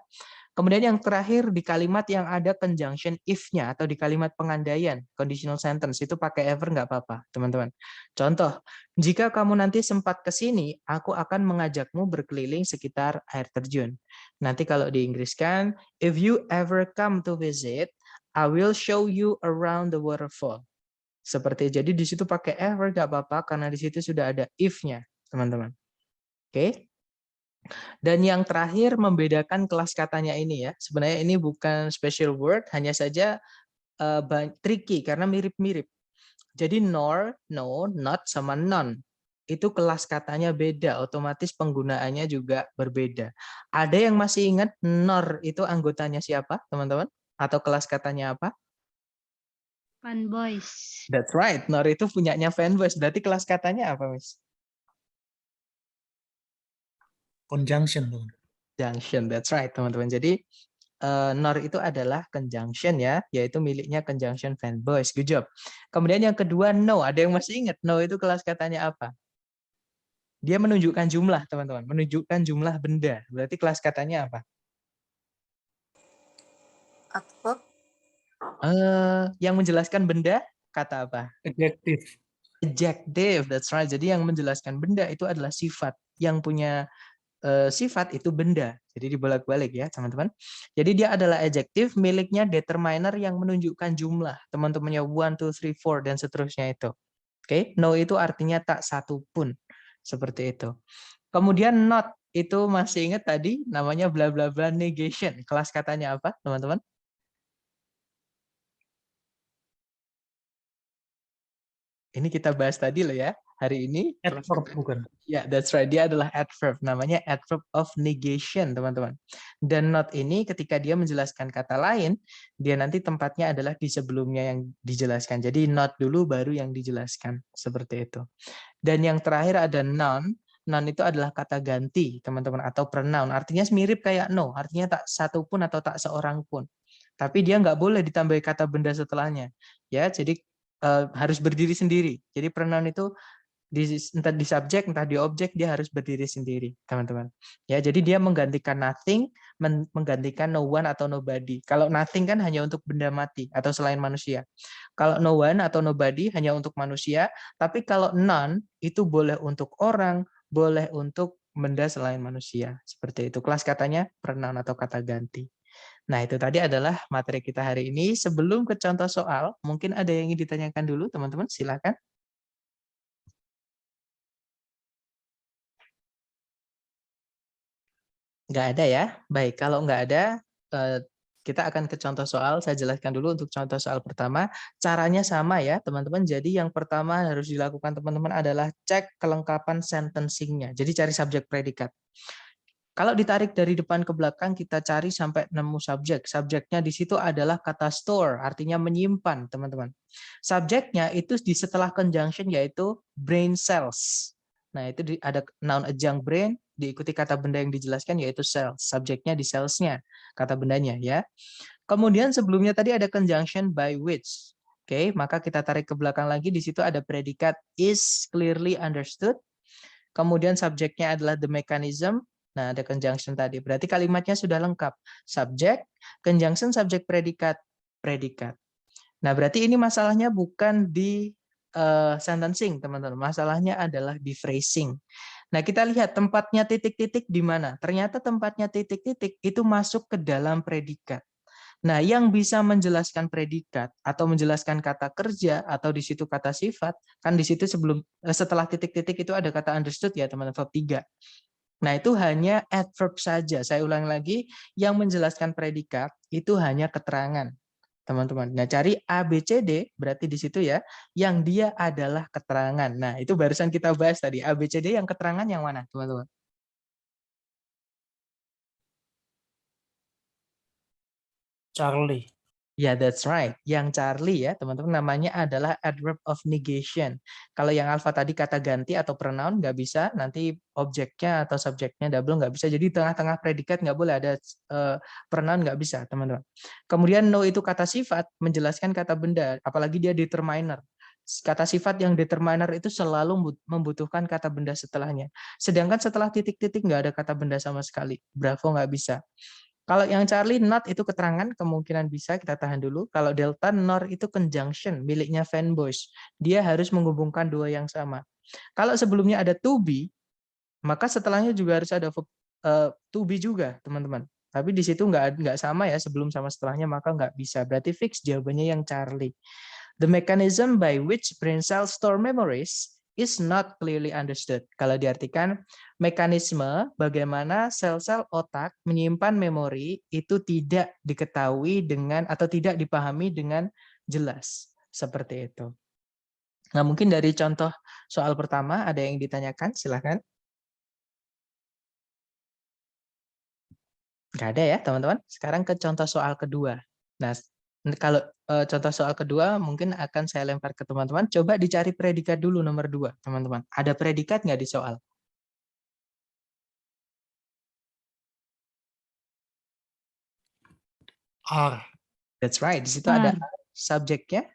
S1: Kemudian yang terakhir di kalimat yang ada conjunction if-nya atau di kalimat pengandaian, conditional sentence, itu pakai ever nggak apa-apa, teman-teman. Contoh, jika kamu nanti sempat ke sini, aku akan mengajakmu berkeliling sekitar air terjun. Nanti kalau diinggriskan, if you ever come to visit, I will show you around the waterfall. Seperti jadi di situ pakai ever nggak apa-apa karena di situ sudah ada if-nya, teman-teman. Oke. Dan yang terakhir membedakan kelas katanya ini ya. Sebenarnya ini bukan special word, hanya saja tricky karena mirip-mirip. Jadi nor, no, not sama none. Itu kelas katanya beda, otomatis penggunaannya juga berbeda. Ada yang masih ingat nor itu anggotanya siapa, teman-teman? Atau kelas katanya apa?
S3: Fanboys.
S1: That's right, nor itu punyanya fanboys. Berarti kelas katanya apa, Miss?
S2: Conjunction tuh.
S1: Junction, that's right, teman-teman. Jadi nor itu adalah conjunction ya, yaitu miliknya conjunction fanboys. Good job. Kemudian yang kedua no, ada yang masih ingat no itu kelas katanya apa? Dia menunjukkan jumlah, teman-teman, menunjukkan jumlah benda. Berarti kelas katanya apa?
S4: Adverb.
S1: Yang menjelaskan benda kata apa?
S2: Adjective.
S1: Adjective, that's right. Jadi yang menjelaskan benda itu adalah sifat. Yang punya sifat itu benda. Jadi dibolak-balik ya, teman-teman. Jadi dia adalah adjective miliknya determiner yang menunjukkan jumlah. Teman-temannya 1, 2, 3, 4 dan seterusnya itu. Oke, no itu artinya tak satu pun. Seperti itu. Kemudian not itu masih ingat tadi namanya bla bla bla negation. Kelas katanya apa, teman-teman? Ini kita bahas tadi loh ya. hari ini.
S2: Adverb bukan?
S1: Ya, that's right. Dia adalah adverb. Namanya adverb of negation, teman-teman. Dan not ini ketika dia menjelaskan kata lain, dia nanti tempatnya adalah di sebelumnya yang dijelaskan. Jadi not dulu baru yang dijelaskan. Seperti itu. Dan yang terakhir ada noun. Noun itu adalah kata ganti, teman-teman, atau pronoun. Artinya mirip kayak no. Artinya tak satu pun atau tak seorang pun. Tapi dia nggak boleh ditambahi kata benda setelahnya. Ya, jadi harus berdiri sendiri. Jadi pronoun itu entah di subjek entah di objek dia harus berdiri sendiri, teman-teman. Ya, jadi dia menggantikan nothing, menggantikan no one atau nobody. Kalau nothing kan hanya untuk benda mati atau selain manusia. Kalau no one atau nobody hanya untuk manusia, tapi kalau none itu boleh untuk orang, boleh untuk benda selain manusia. Seperti itu. Kelas katanya pronoun atau kata ganti. Nah, itu tadi adalah materi kita hari ini. Sebelum ke contoh soal, mungkin ada yang ingin ditanyakan dulu, teman-teman. Silakan. Nggak ada ya? Baik, kalau nggak ada, kita akan ke contoh soal. Saya jelaskan dulu untuk contoh soal pertama. Caranya sama ya, teman-teman. Jadi yang pertama harus dilakukan teman-teman adalah cek kelengkapan sentencing-nya. Jadi cari subjek predikat. Kalau ditarik dari depan ke belakang, kita cari sampai nemu subjek. Subjeknya di situ adalah kata store, artinya menyimpan, teman-teman. Subjeknya itu di setelah conjunction, yaitu brain cells. Nah, itu ada noun adjunct brain, diikuti kata benda yang dijelaskan, yaitu cells. Subjeknya di cells-nya, kata bendanya. Ya. Kemudian sebelumnya tadi ada conjunction by which. Oke, maka kita tarik ke belakang lagi, di situ ada predikat is clearly understood. Kemudian subjeknya adalah the mechanism. Nah, ada conjunction tadi. Berarti kalimatnya sudah lengkap. Subjek, conjunction, subjek, predikat, predikat. Nah, berarti ini masalahnya bukan di sentencing, teman-teman. Masalahnya adalah di phrasing. Nah, kita lihat tempatnya titik-titik di mana. Ternyata tempatnya titik-titik itu masuk ke dalam predikat. Nah, yang bisa menjelaskan predikat atau menjelaskan kata kerja atau di situ kata sifat, kan di situ setelah titik-titik itu ada kata understood ya, teman-teman, verb 3. Nah, itu hanya adverb saja. Saya ulang lagi, yang menjelaskan predikat itu hanya keterangan, teman-teman. Nah, cari A, B, C, D, berarti di situ ya, yang dia adalah keterangan. Nah, itu barusan kita bahas tadi. A, B, C, D yang keterangan yang mana, teman-teman?
S2: Charlie.
S1: Ya, that's right. Yang Charlie ya, teman-teman, namanya adalah adverb of negation. Kalau yang alpha tadi kata ganti atau pronoun nggak bisa, nanti objeknya atau subjeknya double nggak bisa. Jadi tengah-tengah predikat nggak boleh ada pronoun, nggak bisa, teman-teman. Kemudian no itu kata sifat, menjelaskan kata benda, apalagi dia determiner. Kata sifat yang determiner itu selalu membutuhkan kata benda setelahnya. Sedangkan setelah titik-titik nggak ada kata benda sama sekali. Bravo nggak bisa. Kalau yang Charlie, not itu keterangan, kemungkinan bisa, kita tahan dulu. Kalau delta, nor itu conjunction, miliknya fanboys. Dia harus menghubungkan dua yang sama. Kalau sebelumnya ada to be, maka setelahnya juga harus ada to be juga, teman-teman. Tapi di situ nggak sama ya, sebelum sama setelahnya, maka nggak bisa. Berarti fix jawabannya yang Charlie. The mechanism by which brain cells store memories is not clearly understood. Kalau diartikan, mekanisme bagaimana sel-sel otak menyimpan memori itu tidak diketahui dengan atau tidak dipahami dengan jelas. Seperti itu. Nah, mungkin dari contoh soal pertama ada yang ditanyakan, silakan. Nggak ada ya, teman-teman. Sekarang ke contoh soal kedua. Nah, kalau contoh soal kedua mungkin akan saya lempar ke teman-teman. Coba dicari predikat dulu nomor 2, teman-teman. Ada predikat nggak di soal?
S2: R.
S1: That's right. Di situ ada subjeknya.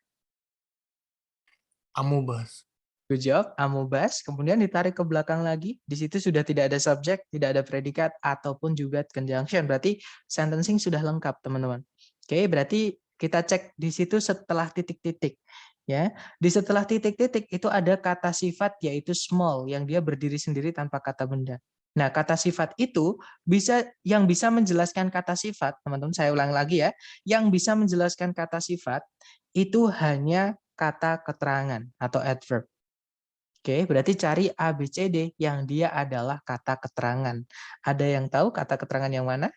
S2: Amubas.
S1: Good job, amubas. Kemudian ditarik ke belakang lagi. Di situ sudah tidak ada subjek, tidak ada predikat, ataupun juga conjunction. Berarti sentencing sudah lengkap, teman-teman. Oke, berarti kita cek di situ setelah titik-titik. Ya, di setelah titik-titik itu ada kata sifat yaitu small yang dia berdiri sendiri tanpa kata benda. Nah, kata sifat itu yang bisa menjelaskan kata sifat, teman-teman, saya ulang lagi ya, yang bisa menjelaskan kata sifat itu hanya kata keterangan atau adverb. Oke, berarti cari A, B, C, D yang dia adalah kata keterangan. Ada yang tahu kata keterangan yang mana?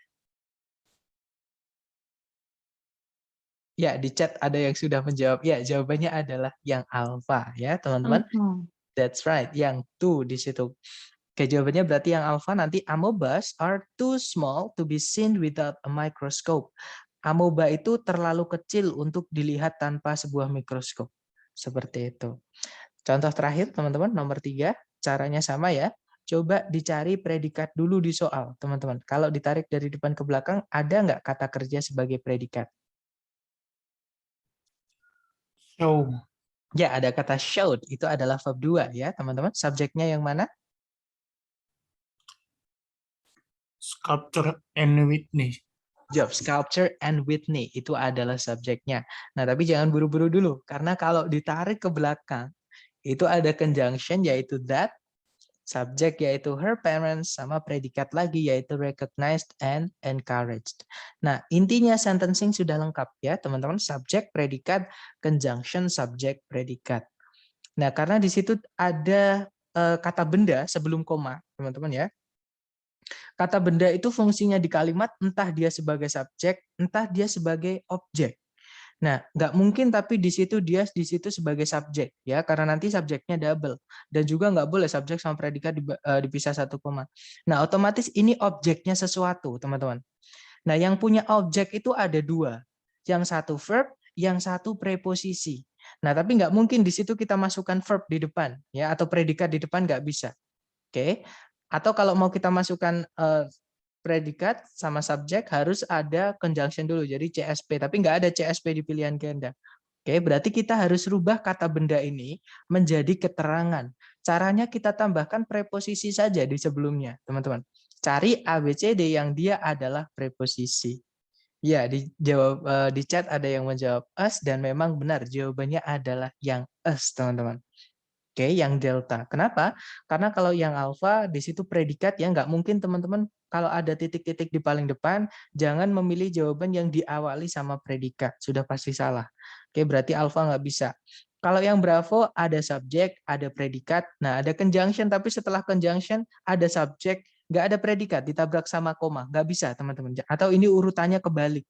S1: Ya, di chat ada yang sudah menjawab. Ya, jawabannya adalah yang alfa ya, teman-teman. That's right, yang to di situ. Oke, jawabannya berarti yang alpha nanti amebas are too small to be seen without a microscope. Amoeba itu terlalu kecil untuk dilihat tanpa sebuah mikroskop. Seperti itu. Contoh terakhir, teman-teman, nomor 3, caranya sama ya. Coba dicari predikat dulu di soal, teman-teman. Kalau ditarik dari depan ke belakang, ada nggak kata kerja sebagai predikat?
S2: Show.
S1: Ya, ada kata showed, itu adalah verb 2 ya, teman-teman. Subjeknya yang mana?
S2: Sculpture and Whitney.
S1: Job, sculpture and Whitney, itu adalah subjeknya. Nah, tapi jangan buru-buru dulu, karena kalau ditarik ke belakang, itu ada conjunction, yaitu that, subjek yaitu her parents, sama predikat lagi yaitu recognized and encouraged. Nah, intinya sentencing sudah lengkap ya, teman-teman. Subjek, predikat, conjunction, subjek, predikat. Nah, karena di situ ada kata benda sebelum koma, teman-teman ya. Kata benda itu fungsinya di kalimat entah dia sebagai subjek, entah dia sebagai objek. Nah, nggak mungkin tapi di situ dia di situ sebagai subjek ya, karena nanti subjeknya double dan juga nggak boleh subjek sama predikat dipisah satu koma. Nah, otomatis ini objeknya sesuatu, teman-teman. Nah, yang punya objek itu ada dua, yang satu verb, yang satu preposisi. Nah, tapi nggak mungkin di situ kita masukkan verb di depan ya, atau predikat di depan nggak bisa. Oke? Atau kalau mau kita masukkan predikat sama subjek harus ada conjunction dulu, jadi CSP, tapi nggak ada CSP di pilihan ganda. Oke, berarti kita harus rubah kata benda ini menjadi keterangan. Caranya kita tambahkan preposisi saja di sebelumnya, teman-teman. Cari ABCD yang dia adalah preposisi. Ya, di chat ada yang menjawab us dan memang benar jawabannya adalah yang us, teman-teman. Oke, yang delta. Kenapa? Karena kalau yang alfa di situ predikat ya, nggak mungkin teman-teman kalau ada titik-titik di paling depan, jangan memilih jawaban yang diawali sama predikat. Sudah pasti salah. Oke, berarti alfa nggak bisa. Kalau yang bravo ada subjek, ada predikat. Nah, ada conjunction, tapi setelah conjunction ada subjek, nggak ada predikat, ditabrak sama koma. Nggak bisa, teman-teman. Atau ini urutannya kebalik.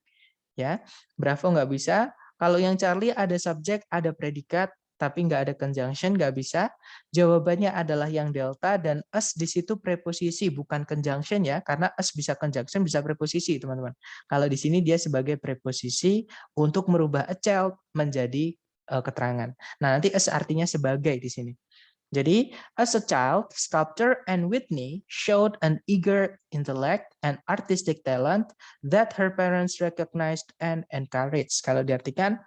S1: Ya, bravo nggak bisa. Kalau yang Charlie ada subjek, ada predikat, tapi nggak ada conjunction, nggak bisa. Jawabannya adalah yang delta, dan us di situ preposisi, bukan conjunction ya, karena us bisa conjunction, bisa preposisi, teman-teman. Kalau di sini dia sebagai preposisi untuk merubah a child menjadi keterangan. Nah, nanti us artinya sebagai di sini. Jadi, as a child, sculptor and Whitney showed an eager intellect and artistic talent that her parents recognized and encouraged. Kalau diartikan,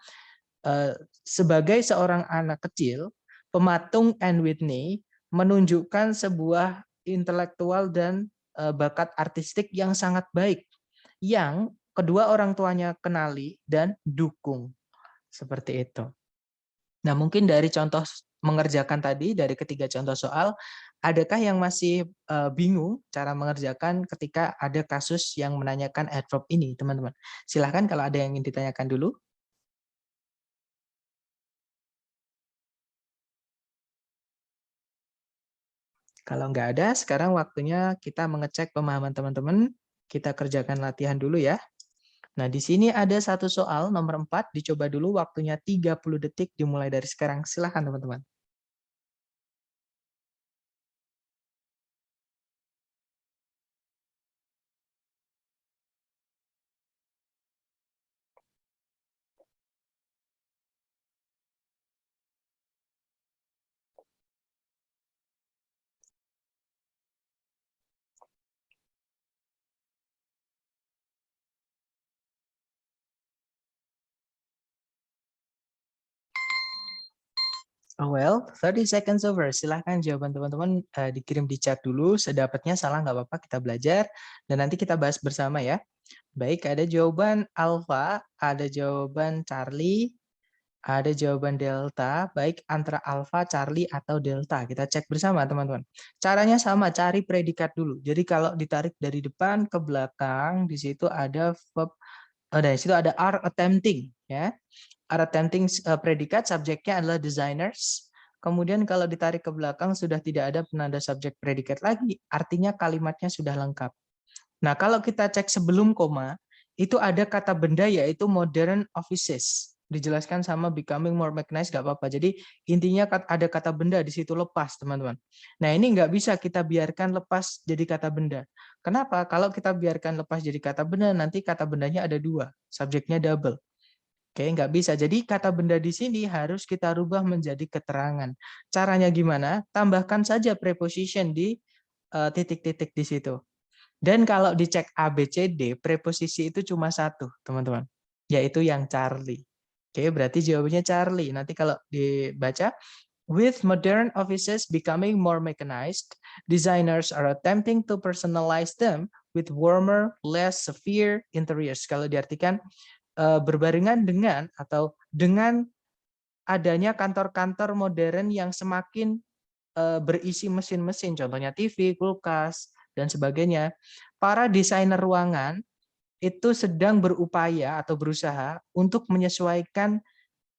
S1: sebagai seorang anak kecil, pematung and Whitney menunjukkan sebuah intelektual dan bakat artistik yang sangat baik, yang kedua orang tuanya kenali dan dukung. Seperti itu. Nah, mungkin dari contoh mengerjakan tadi, dari ketiga contoh soal, adakah yang masih bingung cara mengerjakan ketika ada kasus yang menanyakan adverb ini, teman-teman? Silahkan kalau ada yang ingin ditanyakan dulu. Kalau nggak ada, sekarang waktunya kita mengecek pemahaman teman-teman. Kita kerjakan latihan dulu ya. Nah, di sini ada satu soal, nomor 4, dicoba dulu waktunya 30 detik dimulai dari sekarang. Silahkan teman-teman. Oh well, 30 seconds over. Silahkan jawaban teman-teman dikirim di chat dulu. Sedapatnya salah nggak apa-apa, kita belajar. Dan nanti kita bahas bersama ya. Baik, ada jawaban Alpha, ada jawaban Charlie, ada jawaban Delta. Baik, antara Alpha, Charlie, atau Delta. Kita cek bersama teman-teman. Caranya sama, cari predikat dulu. Jadi kalau ditarik dari depan ke belakang, di situ ada verb, di situ ada are attempting. Ya. Are attempting predikat, subjeknya adalah designers. Kemudian kalau ditarik ke belakang sudah tidak ada penanda subjek predikat lagi, artinya kalimatnya sudah lengkap. Nah, kalau kita cek sebelum koma, itu ada kata benda yaitu modern offices. dijelaskan sama becoming more mechanized nggak apa-apa. Jadi intinya ada kata benda di situ lepas, teman-teman. Nah, ini nggak bisa kita biarkan lepas jadi kata benda. Kenapa? Kalau kita biarkan lepas jadi kata benda, nanti kata bendanya ada dua, subjeknya double. Oke, nggak bisa. Jadi kata benda di sini harus kita rubah menjadi keterangan. Caranya gimana? Tambahkan saja preposition di titik-titik di situ. Dan kalau dicek A, B, C, D, preposisi itu cuma satu, teman-teman. Yaitu yang Charlie. Oke, berarti jawabannya Charlie. Nanti kalau dibaca, with modern offices becoming more mechanized, designers are attempting to personalize them with warmer, less severe interiors. Kalau diartikan, berbarengan dengan atau dengan adanya kantor-kantor modern yang semakin berisi mesin-mesin, contohnya TV, kulkas, dan sebagainya, para desainer ruangan itu sedang berupaya atau berusaha untuk menyesuaikan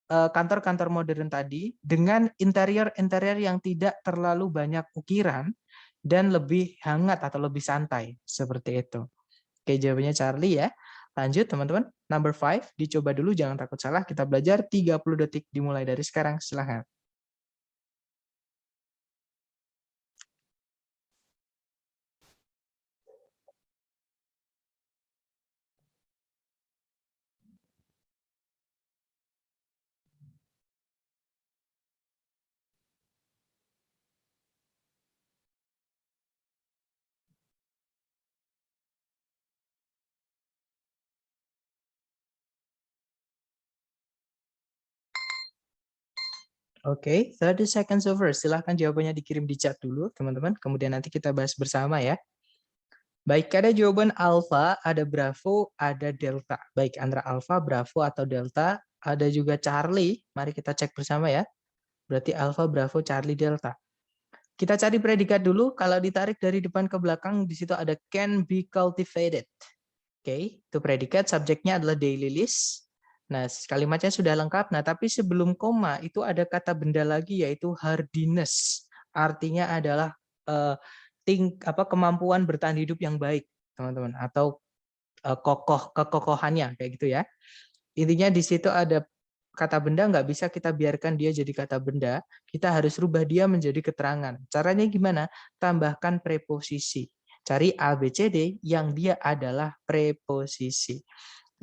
S1: kantor-kantor modern tadi dengan interior-interior yang tidak terlalu banyak ukiran dan lebih hangat atau lebih santai, seperti itu. Oke, jawabannya Charlie ya. Lanjut teman-teman, number 5, dicoba dulu, jangan takut salah, kita belajar 30 detik dimulai dari sekarang, silahkan. Oke, 30 seconds over. Silahkan jawabannya dikirim di chat dulu, teman-teman. Kemudian nanti kita bahas bersama ya. Baik, ada jawaban alfa, ada bravo, ada delta. Baik, antara alfa, bravo, atau delta. Ada juga Charlie. Mari kita cek bersama ya. Berarti alfa, bravo, Charlie, delta. Kita cari predikat dulu. Kalau ditarik dari depan ke belakang, di situ ada can be cultivated. Oke, itu predikat. Subjeknya adalah daily list. Nah, kalimatnya sudah lengkap. Nah, tapi sebelum koma itu ada kata benda lagi, yaitu hardiness. Artinya adalah kemampuan bertahan hidup yang baik, teman-teman, atau kekokohannya, kayak gitu ya. Intinya di situ ada kata benda, nggak bisa kita biarkan dia jadi kata benda. Kita harus rubah dia menjadi keterangan. Caranya gimana? Tambahkan preposisi. Cari A, B, C, D yang dia adalah preposisi.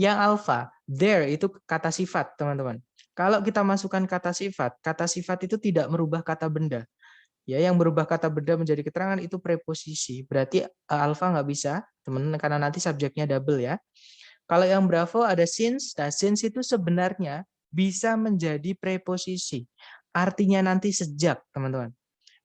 S1: Yang alfa, there itu kata sifat, teman-teman. Kalau kita masukkan kata sifat itu tidak merubah kata benda. Ya, yang berubah kata benda menjadi keterangan itu preposisi. Berarti alfa nggak bisa, teman-teman, karena nanti subjeknya double ya. Kalau yang bravo ada since. Nah, since itu sebenarnya bisa menjadi preposisi. Artinya nanti sejak, teman-teman.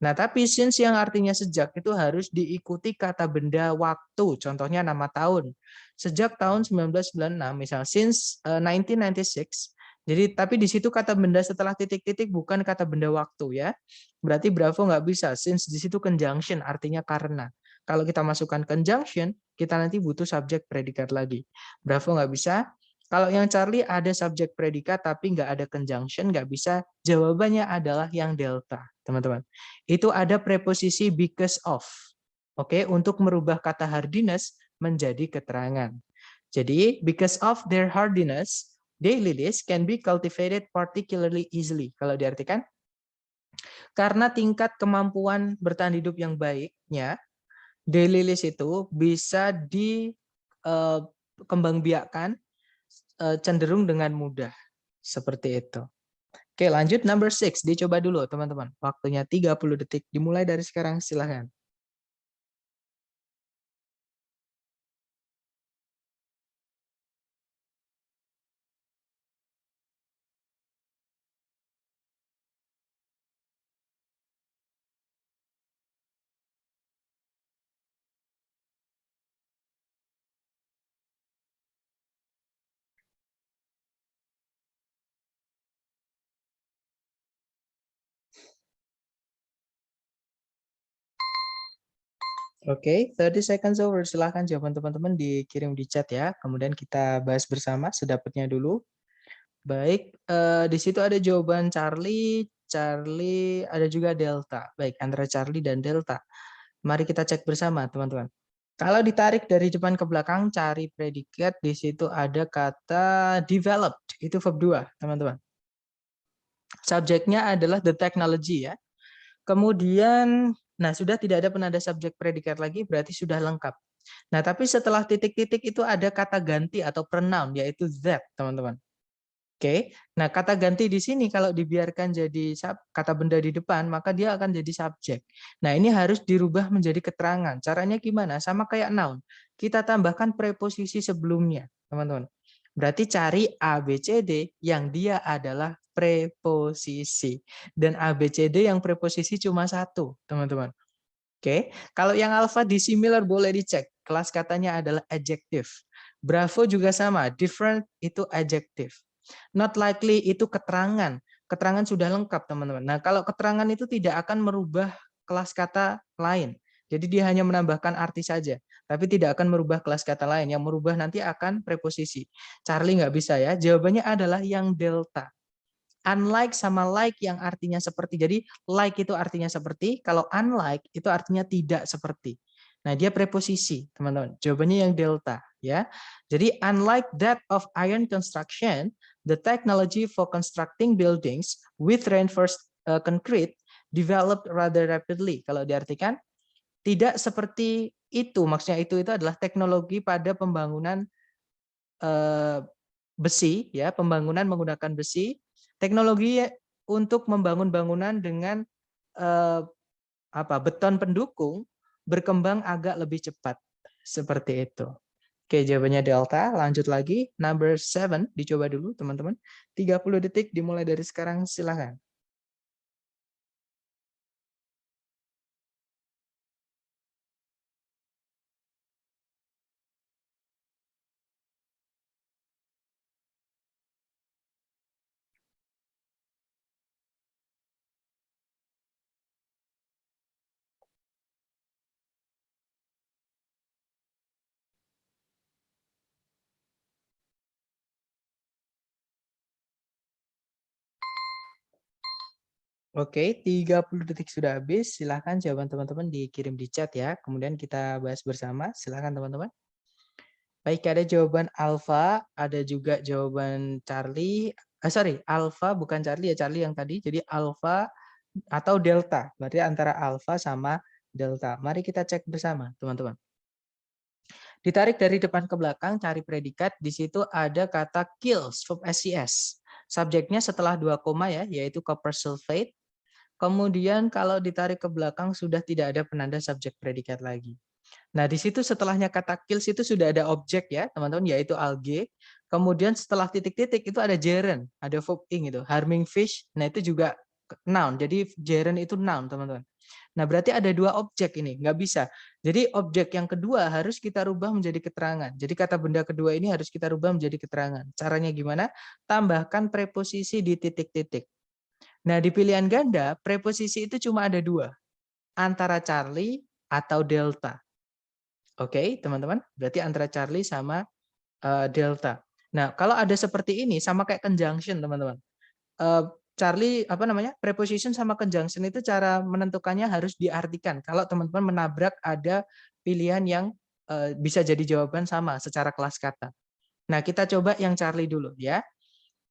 S1: Nah, tapi since yang artinya sejak itu harus diikuti kata benda waktu, contohnya nama tahun. Sejak tahun 1996, misal since 1996. Jadi, tapi di situ kata benda setelah titik-titik bukan kata benda waktu ya. Berarti bravo nggak bisa, since di situ conjunction, artinya karena. Kalau kita masukkan conjunction, kita nanti butuh subjek predikat lagi. Bravo nggak bisa. Kalau yang Charlie ada subjek predikat tapi nggak ada conjunction, nggak bisa. Jawabannya adalah yang delta, teman-teman. Itu ada preposisi because of. Oke, untuk merubah kata hardiness menjadi keterangan. Jadi, because of their hardiness, daily list can be cultivated particularly easily. Kalau diartikan, karena tingkat kemampuan bertahan hidup yang baiknya, daily list itu bisa dikembangbiakkan cenderung dengan mudah. Seperti itu. Oke, lanjut number 6. Dicoba dulu, teman-teman. Waktunya 30 detik. Dimulai dari sekarang, silahkan. Oke, 30 seconds over. Silahkan jawaban teman-teman dikirim di chat ya. Kemudian kita bahas bersama sedapatnya dulu. Baik, di situ ada jawaban Charlie, ada juga Delta. Baik, antara Charlie dan Delta. Mari kita cek bersama, teman-teman. Kalau ditarik dari depan ke belakang, cari predikat, di situ ada kata developed, itu verb 2, teman-teman. Subjeknya adalah the technology ya. Kemudian, nah sudah tidak ada penanda subjek predikat lagi, berarti sudah lengkap. Nah, tapi setelah titik-titik itu ada kata ganti atau pronoun, yaitu that, teman-teman. Oke, nah kata ganti di sini kalau dibiarkan jadi kata benda di depan, maka dia akan jadi subjek. Nah, ini harus dirubah menjadi keterangan. Caranya gimana? Sama kayak noun. Kita tambahkan preposisi sebelumnya, teman-teman. Berarti cari A, B, C, D yang dia adalah preposisi. Dan A, B, C, D yang preposisi cuma satu, teman-teman. Oke, kalau yang alpha dissimilar boleh dicek. Kelas katanya adalah adjective. Bravo juga sama, different itu adjective. Not likely itu keterangan. Keterangan sudah lengkap, teman-teman. Nah, kalau keterangan itu tidak akan merubah kelas kata lain. Jadi dia hanya menambahkan arti saja, tapi tidak akan merubah kelas kata lain. Yang merubah nanti akan preposisi. Charlie nggak bisa ya. Jawabannya adalah yang delta. Unlike sama like yang artinya seperti. Jadi like itu artinya seperti, kalau unlike itu artinya tidak seperti. Nah, dia preposisi, teman-teman. Jawabannya yang delta, ya. Jadi unlike that of iron construction, the technology for constructing buildings with reinforced concrete developed rather rapidly. Kalau diartikan tidak seperti itu, maksudnya itu adalah teknologi pada pembangunan besi, ya, pembangunan menggunakan besi, teknologi untuk membangun bangunan dengan beton pendukung berkembang agak lebih cepat, seperti itu. Oke, jawabannya delta. Lanjut lagi, number 7 dicoba dulu teman-teman. 30 detik dimulai dari sekarang, silakan. Oke, 30 detik sudah habis. Silahkan jawaban teman-teman dikirim di chat ya. Kemudian kita bahas bersama. Silahkan teman-teman. Baik, ada jawaban Alpha, ada juga jawaban Charlie. Sorry, Alpha bukan Charlie ya, Charlie yang tadi. Jadi Alpha atau Delta. Berarti antara Alpha sama Delta. Mari kita cek bersama, teman-teman. Ditarik dari depan ke belakang, cari predikat. Di situ ada kata kills, verb SCS. Subjeknya setelah 2 koma ya, yaitu copper sulfate. Kemudian kalau ditarik ke belakang sudah tidak ada penanda subjek predikat lagi. Nah, di situ setelahnya kata kills itu sudah ada objek ya, teman-teman, yaitu algae. Kemudian setelah titik-titik itu ada gerund, ada verb ing itu, harming fish. Nah, itu juga noun. Jadi gerund itu noun, teman-teman. Nah, berarti ada dua objek ini, nggak bisa. Jadi objek yang kedua harus kita rubah menjadi keterangan. Jadi kata benda kedua ini harus kita rubah menjadi keterangan. Caranya gimana? Tambahkan preposisi di titik-titik. Nah, di pilihan ganda, preposisi itu cuma ada dua. Antara Charlie atau Delta. Oke, teman-teman. Berarti antara Charlie sama Delta. Nah, kalau ada seperti ini, sama kayak conjunction, teman-teman. Charlie, preposition sama conjunction itu cara menentukannya harus diartikan. Kalau teman-teman menabrak ada pilihan yang bisa jadi jawaban sama secara kelas kata. Nah, kita coba yang Charlie dulu ya.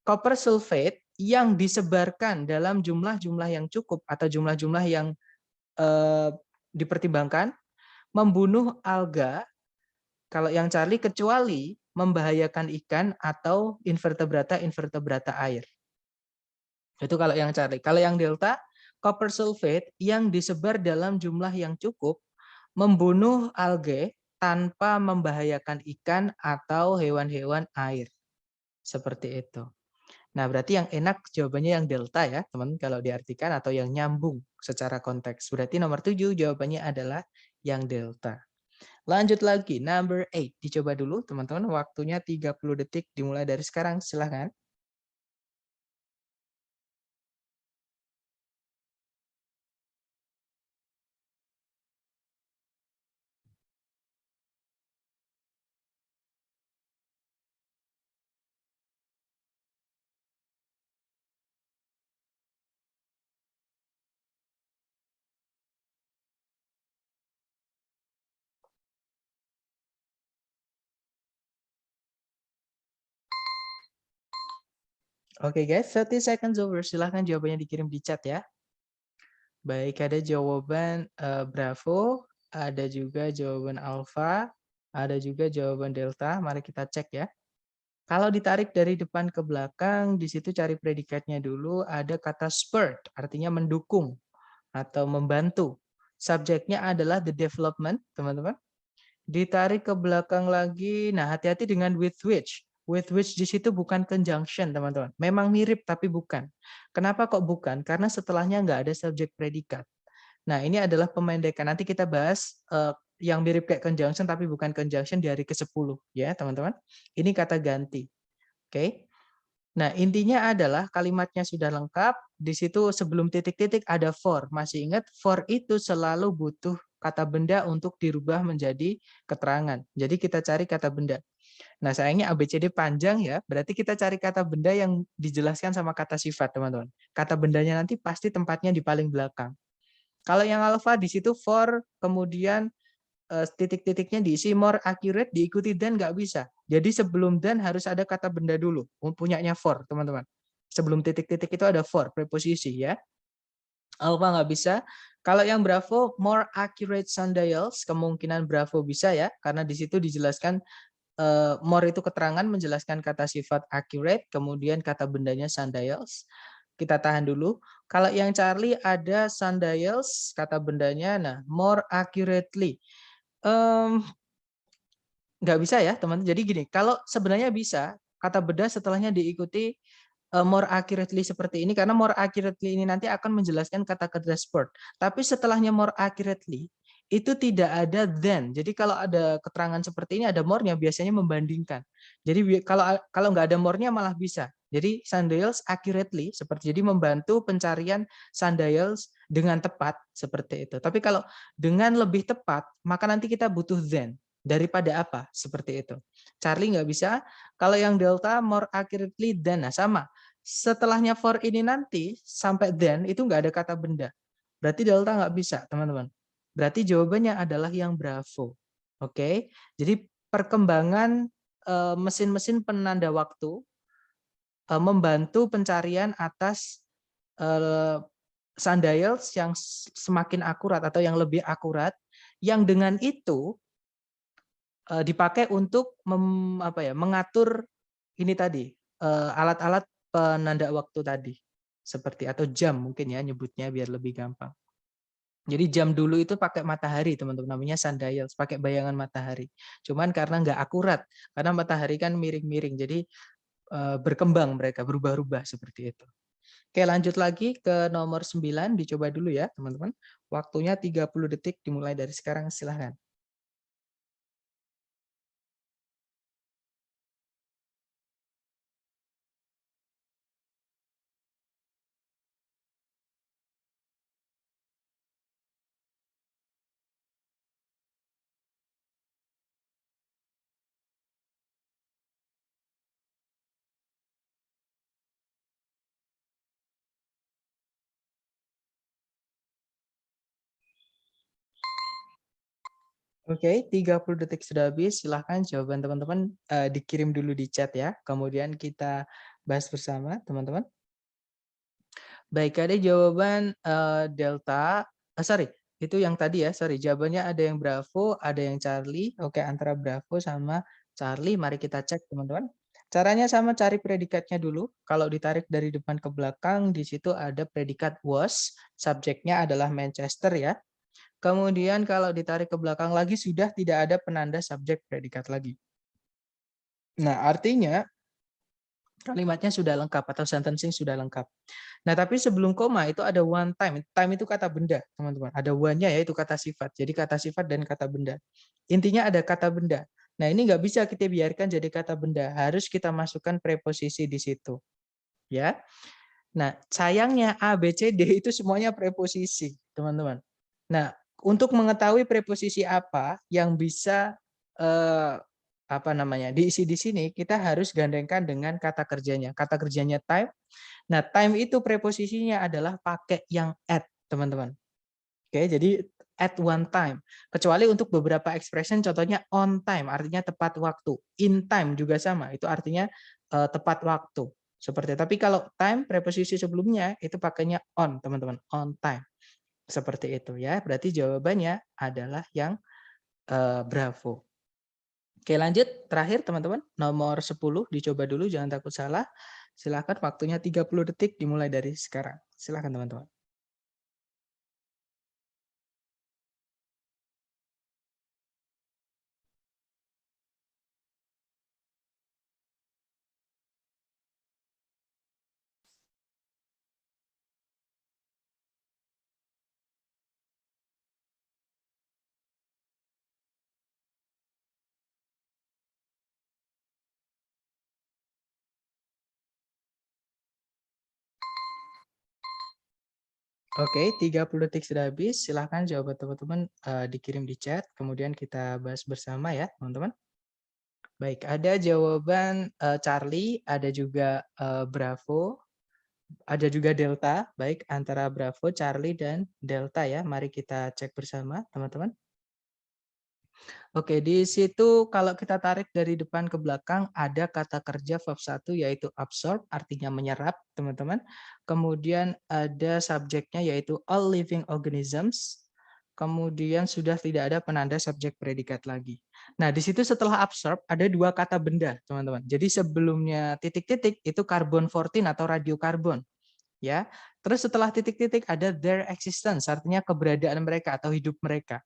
S1: Copper sulfate yang disebarkan dalam jumlah-jumlah yang cukup atau jumlah-jumlah yang dipertimbangkan membunuh alga. Kalau yang Charlie kecuali membahayakan ikan atau invertebrata air. Itu kalau yang Charlie. Kalau yang Delta, copper sulfate yang disebar dalam jumlah yang cukup membunuh algae tanpa membahayakan ikan atau hewan-hewan air. Seperti itu. Nah, berarti yang enak jawabannya yang delta ya, teman, kalau diartikan atau yang nyambung secara konteks. Berarti nomor 7 jawabannya adalah yang delta. Lanjut lagi, number 8. Dicoba dulu, teman-teman. Waktunya 30 detik dimulai dari sekarang. Silahkan. Oke guys, 30 seconds over. Silahkan jawabannya dikirim di chat ya. Baik, ada jawaban Bravo, ada juga jawaban Alpha, ada juga jawaban Delta. Mari kita cek ya. Kalau ditarik dari depan ke belakang, di situ cari predikatnya dulu. Ada kata spurt, artinya mendukung atau membantu. Subjeknya adalah the development, teman-teman. Ditarik ke belakang lagi. Nah, hati-hati dengan with which. With which di situ bukan conjunction, teman-teman. Memang mirip, tapi bukan. Kenapa kok bukan? Karena setelahnya nggak ada subjek predikat. Nah, ini adalah pemendekan. Nanti kita bahas yang mirip kayak conjunction, tapi bukan conjunction di hari ke-10. Ya, teman-teman. Ini kata ganti. Oke. Nah, intinya adalah kalimatnya sudah lengkap. Di situ sebelum titik-titik ada for. Masih ingat, for itu selalu butuh kata benda untuk dirubah menjadi keterangan. Jadi kita cari kata benda. Nah, sayangnya ABCD panjang ya, berarti kita cari kata benda yang dijelaskan sama kata sifat, teman-teman. Kata bendanya nanti pasti tempatnya di paling belakang. Kalau yang alpha di situ for, kemudian titik-titiknya diisi more accurate, diikuti then nggak bisa. Jadi sebelum then harus ada kata benda dulu, punyanya for, teman-teman. Sebelum titik-titik itu ada for, preposisi ya. Alpha nggak bisa. Kalau yang Bravo, more accurate sundials, kemungkinan Bravo bisa ya, karena di situ dijelaskan more itu keterangan menjelaskan kata sifat accurate, kemudian kata bendanya sundials. Kita tahan dulu. Kalau yang Charlie ada sundials, kata bendanya, nah more accurately. Nggak bisa ya teman. Jadi gini, kalau sebenarnya bisa, kata benda setelahnya diikuti more accurately seperti ini, karena more accurately ini nanti akan menjelaskan kata-kata sport. Tapi setelahnya more accurately, itu tidak ada then. Jadi kalau ada keterangan seperti ini, ada more-nya, biasanya membandingkan. Jadi kalau nggak ada more-nya malah bisa. Jadi sundials accurately, seperti jadi membantu pencarian sundials dengan tepat, seperti itu. Tapi kalau dengan lebih tepat, maka nanti kita butuh then. Daripada apa? Seperti itu. Charlie nggak bisa. Kalau yang delta, more accurately than. Nah, sama. Setelahnya for ini nanti, sampai then, itu nggak ada kata benda. Berarti delta nggak bisa, teman-teman. Berarti jawabannya adalah yang bravo. Oke. Jadi perkembangan mesin-mesin penanda waktu membantu pencarian atas sundials yang semakin akurat atau yang lebih akurat, yang dengan itu dipakai untuk mengatur ini tadi, alat-alat penanda waktu tadi, seperti atau jam mungkin ya nyebutnya biar lebih gampang. Jadi jam dulu itu pakai matahari, teman-teman, namanya sundials, pakai bayangan matahari. Cuman karena nggak akurat, karena matahari kan miring-miring, jadi berkembang mereka, berubah-ubah seperti itu. Oke, lanjut lagi ke nomor 9, dicoba dulu ya, teman-teman. Waktunya 30 detik dimulai dari sekarang, silahkan. Oke, 30 detik sudah habis. Silahkan jawaban teman-teman dikirim dulu di chat ya. Kemudian kita bahas bersama, teman-teman. Baik, ada jawaban Delta. Sorry, itu yang tadi ya. Sorry, jawabannya ada yang Bravo, ada yang Charlie. Oke, antara Bravo sama Charlie. Mari kita cek, teman-teman. Caranya sama, cari predikatnya dulu. Kalau ditarik dari depan ke belakang, di situ ada predikat was. Subjeknya adalah Manchester ya. Kemudian kalau ditarik ke belakang lagi sudah tidak ada penanda subjek predikat lagi. Nah, artinya kalimatnya sudah lengkap atau sentencing sudah lengkap. Nah, tapi sebelum koma itu ada one time. Time itu kata benda, teman-teman. Ada one-nya yaitu kata sifat. Jadi kata sifat dan kata benda. Intinya ada kata benda. Nah, ini nggak bisa kita biarkan jadi kata benda. Harus kita masukkan preposisi di situ. Ya. Nah, sayangnya A, B, C, D itu semuanya preposisi, teman-teman. Nah, untuk mengetahui preposisi apa yang bisa diisi di sini, kita harus gandengkan dengan kata kerjanya. Kata kerjanya time. Nah, time itu preposisinya adalah pakai yang at, teman-teman. Oke, jadi at one time. Kecuali untuk beberapa expression, contohnya on time, artinya tepat waktu. In time juga sama, itu artinya tepat waktu. Seperti tapi kalau time preposisi sebelumnya itu pakainya on, teman-teman, on time. Seperti itu ya. Berarti jawabannya adalah yang bravo. Oke, lanjut terakhir teman-teman, nomor 10 dicoba dulu jangan takut salah. Silakan waktunya 30 detik dimulai dari sekarang. Silakan teman-teman. Oke, 30 detik sudah habis. Silahkan jawaban teman-teman dikirim di chat, kemudian kita bahas bersama ya, teman-teman. Baik, ada jawaban Charlie, ada juga Bravo, ada juga Delta. Baik, antara Bravo, Charlie, dan Delta ya. Mari kita cek bersama, teman-teman. Oke, di situ kalau kita tarik dari depan ke belakang ada kata kerja verb 1 yaitu absorb, artinya menyerap, teman-teman. Kemudian ada subjeknya yaitu all living organisms. Kemudian sudah tidak ada penanda subjek predikat lagi. Nah, di situ setelah absorb ada dua kata benda, teman-teman. Jadi sebelumnya titik-titik itu carbon 14 atau radiokarbon, ya. Terus setelah titik-titik ada their existence, artinya keberadaan mereka atau hidup mereka.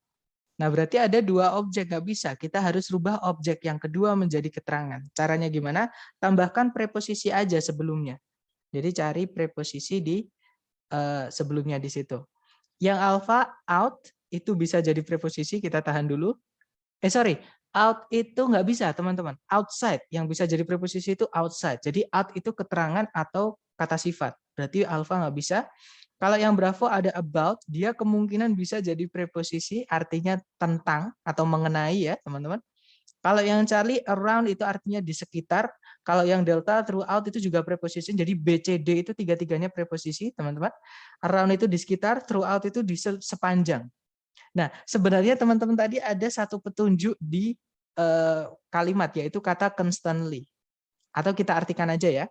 S1: Nah, berarti ada dua objek, nggak bisa. Kita harus rubah objek yang kedua menjadi keterangan. Caranya gimana? Tambahkan preposisi aja sebelumnya. Jadi cari preposisi di sebelumnya di situ. Yang alpha, out, itu bisa jadi preposisi, kita tahan dulu. Sorry, out itu nggak bisa, teman-teman. Outside, yang bisa jadi preposisi itu outside. Jadi out itu keterangan atau kata sifat. Berarti alpha nggak bisa. Kalau yang Bravo ada about, dia kemungkinan bisa jadi preposisi artinya tentang atau mengenai ya, teman-teman. Kalau yang Charlie around itu artinya di sekitar. Kalau yang Delta throughout itu juga preposisi. Jadi B, C, D itu tiga-tiganya preposisi, teman-teman. Around itu di sekitar, throughout itu di sepanjang. Nah, sebenarnya teman-teman tadi ada satu petunjuk di kalimat yaitu kata constantly. Atau kita artikan aja ya.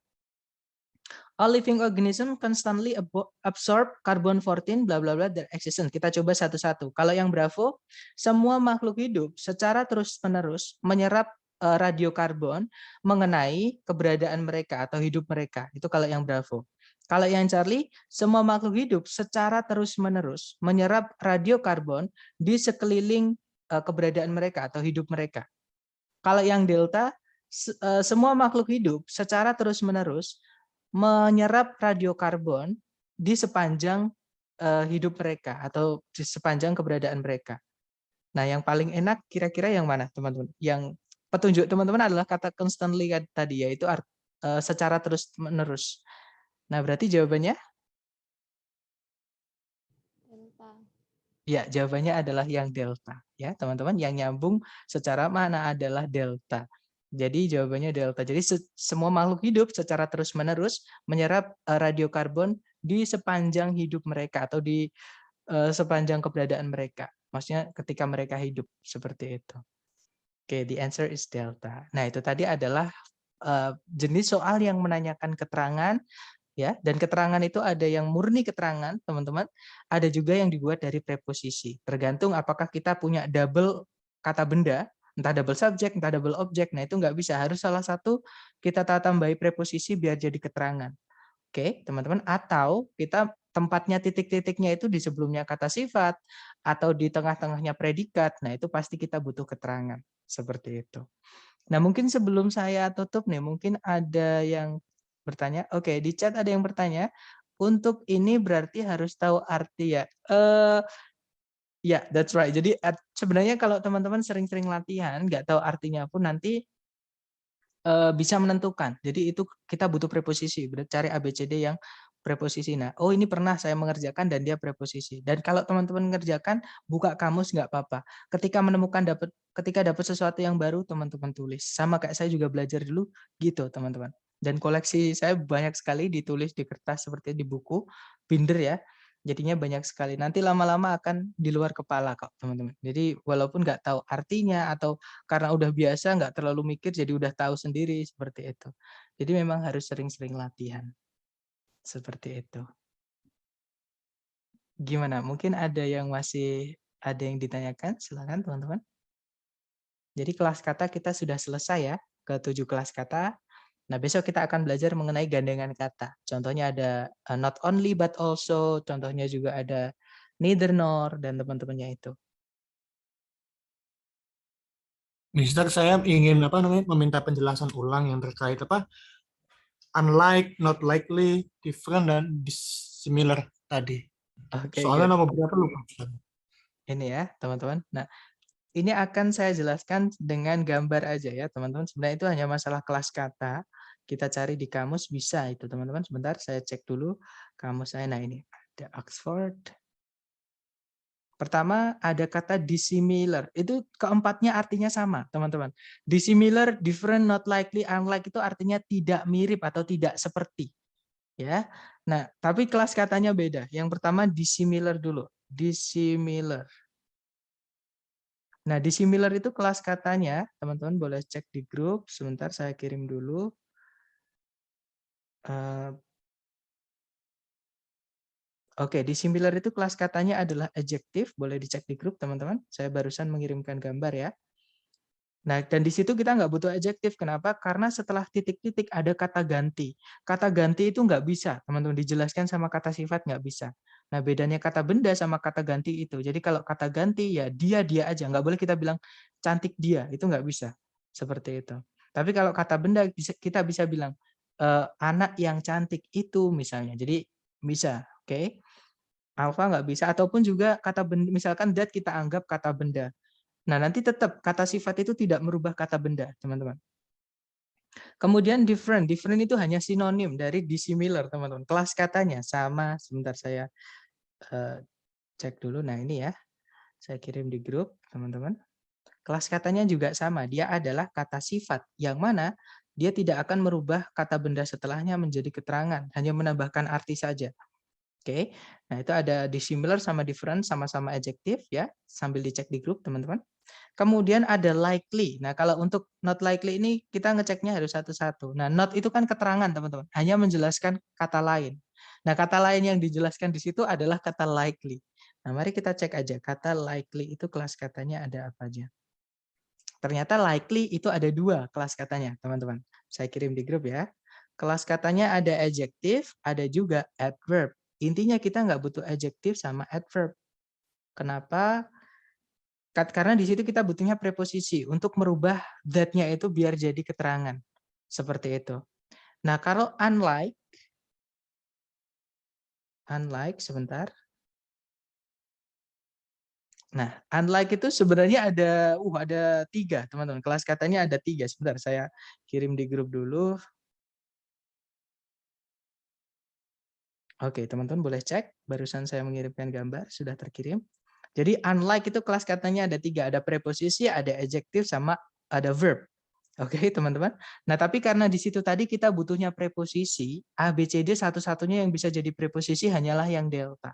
S1: All living organism constantly absorb carbon 14 bla bla bla their existence. Kita coba satu-satu. Kalau yang Bravo, semua makhluk hidup secara terus-menerus menyerap radiokarbon mengenai keberadaan mereka atau hidup mereka. Itu kalau yang Bravo. Kalau yang Charlie, semua makhluk hidup secara terus-menerus menyerap radiokarbon di sekeliling keberadaan mereka atau hidup mereka. Kalau yang Delta, semua makhluk hidup secara terus-menerus menyerap radiokarbon di sepanjang hidup mereka atau di sepanjang keberadaan mereka. Nah, yang paling enak kira-kira yang mana, teman-teman? Yang petunjuk teman-teman adalah kata constantly tadi, yaitu secara terus-menerus. Nah, berarti jawabannya?
S3: Delta.
S1: Ya, jawabannya adalah yang delta. Ya, teman-teman, yang nyambung secara mana adalah delta. Jadi jawabannya delta. Jadi semua makhluk hidup secara terus-menerus menyerap radiokarbon di sepanjang hidup mereka atau di sepanjang keberadaan mereka. Maksudnya ketika mereka hidup seperti itu. Oke, the answer is delta. Nah, itu tadi adalah jenis soal yang menanyakan keterangan ya, dan keterangan itu ada yang murni keterangan, teman-teman, ada juga yang dibuat dari preposisi. Tergantung apakah kita punya double kata benda, entah double subject, entah double object. Nah, itu nggak bisa, harus salah satu kita tambahi preposisi biar jadi keterangan. Oke, teman-teman, atau kita tempatnya titik-titiknya itu di sebelumnya kata sifat atau di tengah-tengahnya predikat. Nah, itu pasti kita butuh keterangan seperti itu. Nah, mungkin sebelum saya tutup nih, mungkin ada yang bertanya. Oke, di chat ada yang bertanya. Untuk ini berarti harus tahu arti ya. Ya, that's right. Jadi sebenarnya kalau teman-teman sering-sering latihan, nggak tahu artinya pun nanti bisa menentukan. Jadi itu kita butuh preposisi. Cari ABCD yang preposisi. Nah, oh ini pernah saya mengerjakan dan dia preposisi. Dan kalau teman-teman mengerjakan, buka kamus nggak apa-apa. Ketika dapat sesuatu yang baru, teman-teman tulis. Sama kayak saya juga belajar dulu gitu, teman-teman. Dan koleksi saya banyak sekali ditulis di kertas seperti di buku binder ya. Jadinya banyak sekali. Nanti lama-lama akan di luar kepala kok, teman-teman. Jadi walaupun nggak tahu artinya atau karena udah biasa nggak terlalu mikir, jadi udah tahu sendiri seperti itu. Jadi memang harus sering-sering latihan. Seperti itu. Gimana? Mungkin ada yang ditanyakan? Silakan teman-teman. Jadi kelas kata kita sudah selesai ya, ke 7 kelas kata. Nah, besok kita akan belajar mengenai gandengan kata. Contohnya ada not only but also, contohnya juga ada neither nor dan teman-temannya itu.
S2: Mister, saya ingin meminta penjelasan ulang yang terkait unlike, not likely, different dan dissimilar tadi.
S1: Oke,
S2: Soalnya
S1: good.
S2: nama berapa lupa.
S1: Ini ya, teman-teman. Nah, ini akan saya jelaskan dengan gambar aja ya, teman-teman. Sebenarnya itu hanya masalah kelas kata. Kita cari di kamus bisa itu, teman-teman. Sebentar, saya cek dulu kamus saya. Nah, ini ada Oxford. Pertama ada kata dissimilar. Itu keempatnya artinya sama, teman-teman. Dissimilar, different, not likely, unlike itu artinya tidak mirip atau tidak seperti. Ya. Nah, tapi kelas katanya beda. Yang pertama dissimilar dulu. Dissimilar. Nah, dissimilar itu kelas katanya, teman-teman boleh cek di grup. Sebentar saya kirim dulu. Oke, dissimilar itu kelas katanya adalah adjektif. Boleh dicek di grup, teman-teman. Saya barusan mengirimkan gambar ya. Nah, dan di situ kita nggak butuh adjektif. Kenapa? Karena setelah titik-titik ada kata ganti. Kata ganti itu nggak bisa, teman-teman, dijelaskan sama kata sifat nggak bisa. Nah, bedanya kata benda sama kata ganti itu. Jadi kalau kata ganti ya dia aja. Nggak boleh kita bilang cantik dia, itu nggak bisa. Seperti itu. Tapi kalau kata benda kita bisa bilang anak yang cantik itu misalnya. Jadi bisa, oke? Alfa nggak bisa. Ataupun juga kata benda, misalkan that kita anggap kata benda. Nah, nanti tetap kata sifat itu tidak merubah kata benda, teman-teman. Kemudian different. Different itu hanya sinonim dari dissimilar, teman-teman. Kelas katanya sama. Sebentar saya cek dulu. Nah, ini ya. Saya kirim di grup, teman-teman. Kelas katanya juga sama. Dia adalah kata sifat, yang mana dia tidak akan merubah kata benda setelahnya menjadi keterangan. Hanya menambahkan arti saja. Oke. Nah, itu ada dissimilar sama different, sama-sama adjektif ya. Sambil dicek di grup, teman-teman. Kemudian ada likely. Nah, kalau untuk not likely ini kita ngeceknya harus satu-satu. Nah, not itu kan keterangan, teman-teman. Hanya menjelaskan kata lain. Nah, kata lain yang dijelaskan di situ adalah kata likely. Nah, mari kita cek aja. Kata likely itu kelas katanya ada apa aja. Ternyata likely itu ada 2 kelas katanya, teman-teman. Saya kirim di grup ya. Kelas katanya ada adjektif, ada juga adverb. Intinya kita nggak butuh adjektif sama adverb. Kenapa? Karena di situ kita butuhnya preposisi untuk merubah that-nya itu biar jadi keterangan. Seperti itu. Nah, kalau unlike sebentar. Nah, unlike itu sebenarnya ada 3, teman-teman. Kelas katanya ada 3. Sebentar, saya kirim di grup dulu. Oke, teman-teman boleh cek. Barusan saya mengirimkan gambar, sudah terkirim. Jadi unlike itu kelas katanya ada 3. Ada preposisi, ada adjektif, sama ada verb. Oke, teman-teman. Nah, tapi karena di situ tadi kita butuhnya preposisi, A, B, C, D satu-satunya yang bisa jadi preposisi hanyalah yang delta.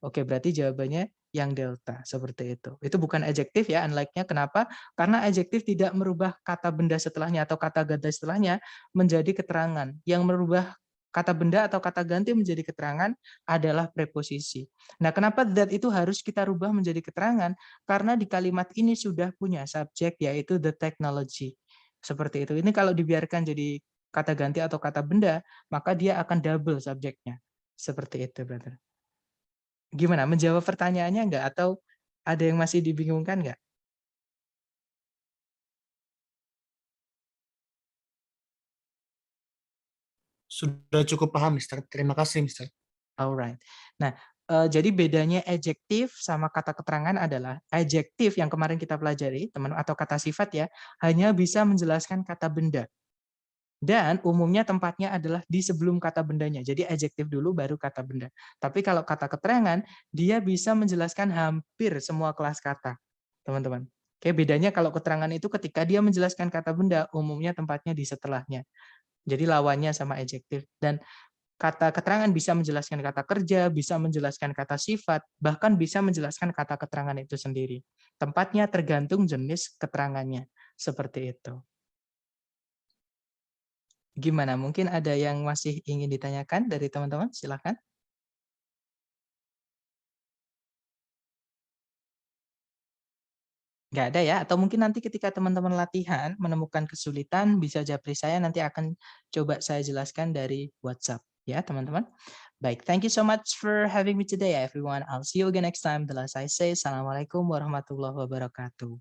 S1: Oke, berarti jawabannya yang delta, seperti itu. Itu bukan adjektif ya, unlike-nya. Kenapa? Karena adjektif tidak merubah kata benda setelahnya atau kata ganti setelahnya menjadi keterangan. Yang merubah kata benda atau kata ganti menjadi keterangan adalah preposisi. Nah, kenapa that itu harus kita rubah menjadi keterangan? Karena di kalimat ini sudah punya subjek, yaitu the technology. Seperti itu. Ini kalau dibiarkan jadi kata ganti atau kata benda, maka dia akan double subjeknya. Seperti itu, brother. Gimana, menjawab pertanyaannya nggak? Atau ada yang masih dibingungkan nggak?
S2: Sudah cukup paham, Mister. Terima kasih, Mister.
S1: Alright. Nah, jadi bedanya adjektif sama kata keterangan adalah adjektif yang kemarin kita pelajari, teman, atau kata sifat ya, hanya bisa menjelaskan kata benda. Dan umumnya tempatnya adalah di sebelum kata bendanya. Jadi adjektif dulu baru kata benda. Tapi kalau kata keterangan, dia bisa menjelaskan hampir semua kelas kata, teman-teman. Oke, bedanya kalau keterangan itu ketika dia menjelaskan kata benda, umumnya tempatnya di setelahnya. Jadi lawannya sama adjektif. Dan Kata keterangan bisa menjelaskan kata kerja, bisa menjelaskan kata sifat, bahkan bisa menjelaskan kata keterangan itu sendiri. Tempatnya tergantung jenis keterangannya. Seperti itu. Gimana? Mungkin ada yang masih ingin ditanyakan dari teman-teman? Silakan. Nggak ada ya? Atau mungkin nanti ketika teman-teman latihan menemukan kesulitan, bisa japri saya, nanti akan coba saya jelaskan dari WhatsApp. Ya, teman-teman. Baik, thank you so much for having me today, everyone. I'll see you again next time. The last I say, Assalamualaikum warahmatullahi wabarakatuh.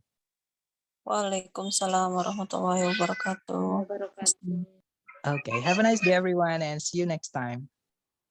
S3: Waalaikumsalam warahmatullahi wabarakatuh.
S1: Okay, have a nice day, everyone, and see you next time.